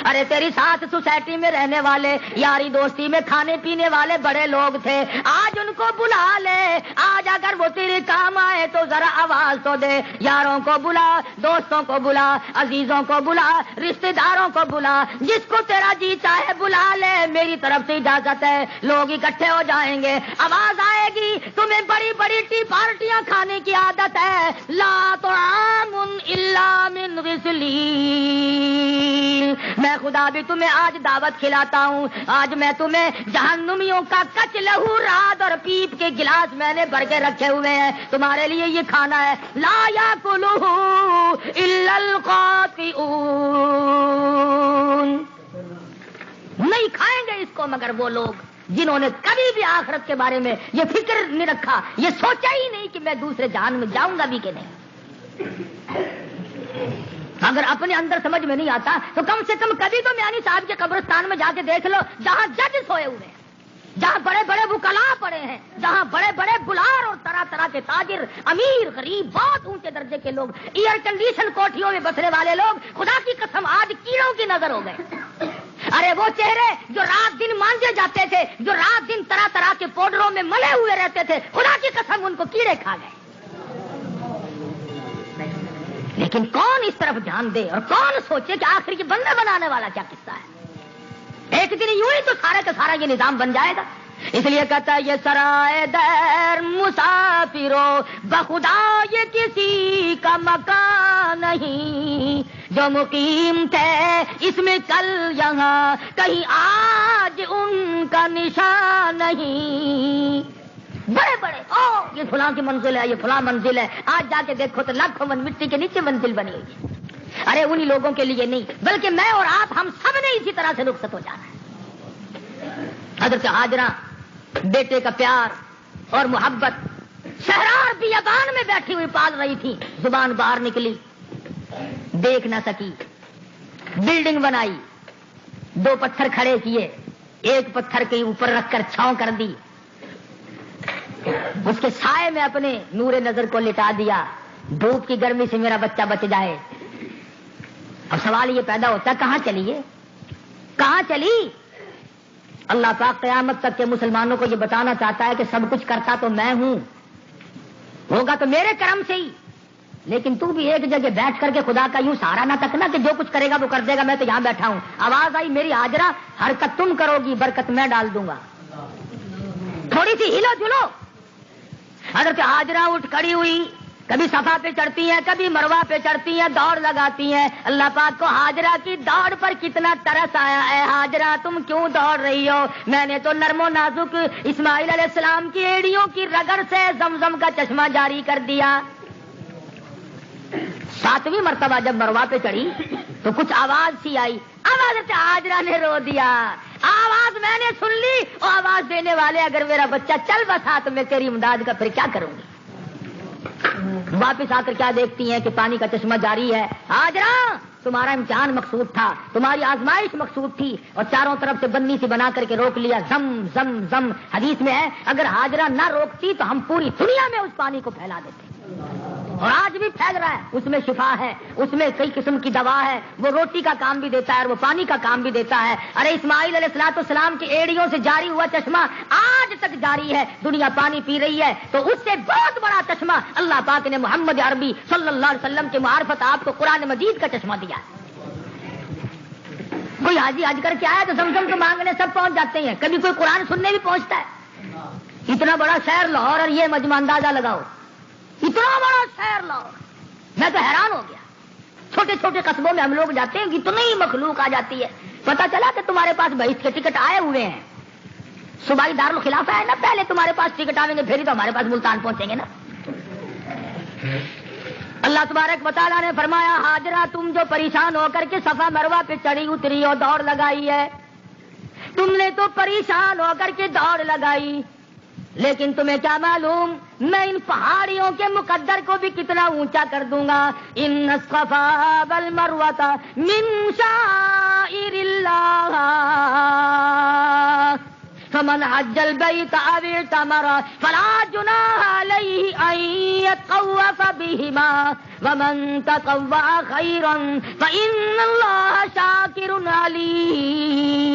ارے تیری ساتھ سوسائٹی میں رہنے والے، یاری دوستی میں کھانے پینے والے بڑے لوگ تھے، آج ان کو بلا لے، آج اگر وہ تیرے کام آئے تو ذرا آواز تو دے، یاروں کو بلا، دوستوں کو بلا، عزیزوں کو بلا، رشتہ داروں کو بلا، جس کو تیرا جی چاہے بلا لے، میری طرف سے اجازت ہے، لوگ اکٹھے ہو جائیں گے، آواز آئے گی، تمہیں بڑی بڑی ٹی پارٹیاں کھانے کی عادت ہے، لا طعام الا من غسلین، میں خدا بھی تمہیں آج دعوت کھلاتا ہوں، آج میں تمہیں جہنمیوں کا کچ لہو راد اور پیپ کے گلاس میں نے بھر کے رکھے ہوئے ہیں، تمہارے لیے یہ کھانا ہے، لا یاکلہ الا الخاطئون، نہیں کھائیں گے اس کو مگر وہ لوگ جنہوں نے کبھی بھی آخرت کے بارے میں یہ فکر نہیں رکھا، یہ سوچا ہی نہیں کہ میں دوسرے جہان میں جاؤں گا بھی کہ نہیں۔ اگر اپنے اندر سمجھ میں نہیں آتا تو کم سے کم کبھی تو میانی صاحب کے قبرستان میں جا کے دیکھ لو، جہاں جج سوئے ہوئے ہیں، جہاں بڑے بڑے وکلاء پڑے ہیں، جہاں بڑے بڑے بلار اور طرح طرح کے تاجر، امیر غریب، بہت اونچے درجے کے لوگ، ایئر کنڈیشن کوٹھیوں میں بسنے والے لوگ، خدا کی قسم آج کیڑوں کی نظر ہو گئے۔ ارے وہ چہرے جو رات دن مانجے جاتے تھے، جو رات دن طرح طرح کے پاؤڈروں میں ملے ہوئے رہتے تھے، خدا کی قسم ان کو کیڑے کھا گئے۔ لیکن کون اس طرف دھیان دے اور کون سوچے کہ آخر یہ بندہ بنانے والا کیا قصہ ہے؟ ایک دن یوں ہی تو سارے کا سارا یہ نظام بن جائے گا. اس لیے کہتا ہے یہ سرائے دیر مسافروں بخدا یہ کسی کا مکان نہیں، جو مقیم تھے اس میں کل یہاں کہیں آج ان کا نشان نہیں. بڑے بڑے یہ فلاں کی منزل ہے، یہ فلاں منزل ہے، آج جا کے دیکھو تو لاکھوں من مٹی کے نیچے منزل بنی ہوئی ہے. ارے انہی لوگوں کے لیے نہیں بلکہ میں اور آپ ہم سب نے اسی طرح سے رخصت ہو جانا ہے. حضرت ہاجرہ بیٹے کا پیار اور محبت شہرار بیابان میں بیٹھی ہوئی پال رہی تھی. زبان باہر نکلی، دیکھ نہ سکی. بلڈنگ بنائی، 2 پتھر کھڑے کیے، ایک پتھر کے اوپر رکھ کر چھاؤں کر دی، اس کے سائے میں اپنے نور نظر کو لٹا دیا. دھوپ کی گرمی سے میرا بچہ بچ جائے. اب سوال یہ پیدا ہوتا ہے کہاں چلی ہے، کہاں چلی؟ اللہ پاک قیامت تک کے مسلمانوں کو یہ بتانا چاہتا ہے کہ سب کچھ کرتا تو میں ہوں، ہوگا تو میرے کرم سے ہی. لیکن تو بھی ایک جگہ بیٹھ کر کے خدا کا یوں سہارا نہ تکنا کہ جو کچھ کرے گا وہ کر دے گا، میں تو یہاں بیٹھا ہوں. آواز آئی میری ہاجرہ حرکت تم کرو گی، برکت میں ڈال دوں گا. تھوڑی سی ہلو جلو. حضرت ہاجرہ اٹھ کھڑی ہوئی، کبھی صفا پہ چڑھتی ہیں، کبھی مروہ پہ چڑھتی ہیں، دوڑ لگاتی ہیں. اللہ پاک کو ہاجرہ کی دوڑ پر کتنا ترس آیا. اے ہاجرہ تم کیوں دوڑ رہی ہو؟ میں نے تو نرم و نازک اسماعیل علیہ السلام کی ایڑیوں کی رگڑ سے زمزم کا چشمہ جاری کر دیا. 7ویں مرتبہ جب مروہ پہ چڑھی تو کچھ آواز سی آئی. اب حضرت ہاجرہ نے رو دیا. آواز میں نے سن لی، اور آواز دینے والے اگر میرا بچہ چل بسا تو میں تیری امداد کا پھر کیا کروں گی. واپس آ کر کیا دیکھتی ہیں کہ پانی کا چشمہ جاری ہے. ہاجرہ تمہارا امتحان مقصود تھا، تمہاری آزمائش مقصود تھی، اور چاروں طرف سے بنی سی بنا کر کے روک لیا. زم زم زم حدیث میں ہے اگر ہاجرہ نہ روکتی تو ہم پوری دنیا میں اس پانی کو پھیلا دیتے. اور آج بھی پھیل رہا ہے. اس میں شفا ہے، اس میں کئی قسم کی دوا ہے. وہ روٹی کا کام بھی دیتا ہے اور وہ پانی کا کام بھی دیتا ہے. ارے اسماعیل علیہ السلام کی ایڑیوں سے جاری ہوا چشمہ آج تک جاری ہے. دنیا پانی پی رہی ہے تو اس سے بہت بڑا چشمہ اللہ پاک نے محمد عربی صلی اللہ علیہ وسلم کی معرفت آپ کو قرآن مجید کا چشمہ دیا. کوئی حاجی حج کر کے آیا تو زمزم کو مانگنے سب پہنچ جاتے ہیں، کبھی کوئی قرآن سننے بھی پہنچتا ہے. اتنا بڑا شہر لاہور اور یہ مجمع اندازہ لگاؤ، اتنا بڑا شہر لاہور. میں تو حیران ہو گیا. چھوٹے چھوٹے قصبوں میں ہم لوگ جاتے ہیں، اتنی مخلوق آ جاتی ہے. پتہ چلا کہ تمہارے پاس بہشت کے ٹکٹ آئے ہوئے ہیں. صوبائی دارالخلافہ ہے نا، پہلے تمہارے پاس ٹکٹ آئیں گے پھر ہی تو ہمارے پاس ملتان پہنچیں گے نا. اللہ تبارک و تعالیٰ نے فرمایا ہاجرہ تم جو پریشان ہو کر کے صفا مروہ پہ چڑھی اتری اور دوڑ لگائی ہے، تم نے تو پریشان ہو کر کے دوڑ لگائی، لیکن تمہیں کیا معلوم میں ان پہاڑیوں کے مقدر کو بھی کتنا اونچا کر دوں گا. ان الصفا والمروہ من شعائر اللہ فمن حج البیت او اعتمر فلا جناح علیہ ان یطوف بہما ومن تطوع خیرا فإن اللہ شاکر علیم.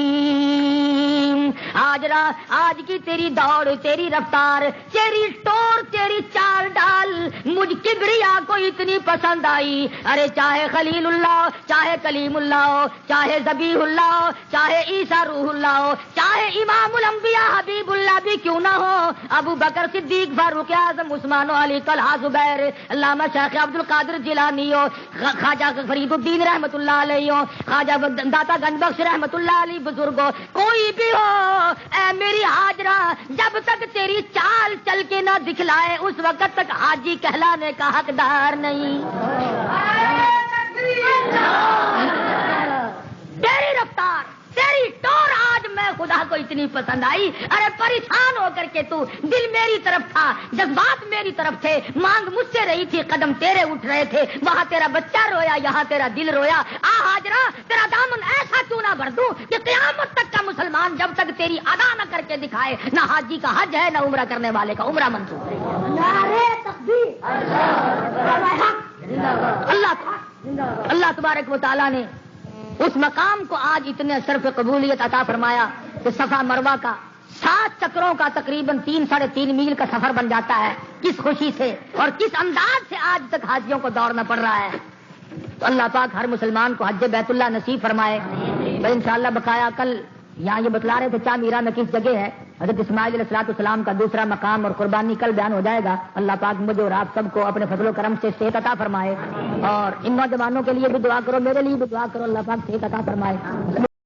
آج کی تیری دوڑ، تیری رفتار، تیری ٹور، تیری چال ڈال مجھ کبریا کو اتنی پسند آئی. ارے چاہے خلیل اللہ ہو، چاہے کلیم اللہ ہو، چاہے ذبیح اللہ ہو، چاہے عیسیٰ روح اللہ ہو، چاہے امام الانبیاء حبیب اللہ بھی کیوں نہ ہو، ابو بکر صدیق، فاروق اعظم، عثمان و علی، طلحہ، زبیر، علامہ شیخ عبد القادر جیلانی ہو، خواجہ فرید الدین رحمت اللہ علیہ ہو، خواجہ داتا گنج بخش رحمت اللہ علیہ بزرگ ہو، کوئی بھی ہو، اے میری ہاجرہ جب تک تیری چال چل کے نہ دکھلائے اس وقت تک حاجی کہلانے کا حقدار نہیں. تیری رفتار، تیری ٹور آج میں خدا کو اتنی پسند آئی. ارے پریشان ہو کر کے تو، دل میری طرف تھا، جذبات میری طرف تھے، مانگ مجھ سے رہی تھی، قدم تیرے اٹھ رہے تھے، وہاں تیرا بچہ رویا، یہاں تیرا دل رویا. ہاجرہ تیرا دامن ایسا کیوں نہ بھر دوں کہ قیامت تک کا مسلمان جب تک تیری ادا نہ کر کے دکھائے، نہ حاجی کا حج ہے، نہ عمرہ کرنے والے کا عمرہ منسوخ ہے. اللہ تبارک و تعالیٰ نے اس مقام کو آج اتنے شرف قبولیت عطا فرمایا کہ صفا مروہ کا 7 چکروں کا تقریباً 3-3.5 میل کا سفر بن جاتا ہے. کس خوشی سے اور کس انداز سے آج تک حاجیوں کو دوڑنا پڑ رہا ہے. تو اللہ پاک ہر مسلمان کو حج بیت اللہ نصیب فرمائے. انشاءاللہ بقایا کل یہاں یہ بتلا رہے تھے چاہ میرا میں کس جگہ ہے. حضرت اسماعیل علیہ السلام کا دوسرا مقام اور قربانی کل بیان ہو جائے گا. اللہ پاک مجھے اور آپ سب کو اپنے فضل و کرم سے صحت عطا فرمائے, اور ان نوجوانوں کے لیے بھی دعا کرو, میرے لیے بھی دعا کرو, اللہ پاک صحت عطا فرمائے.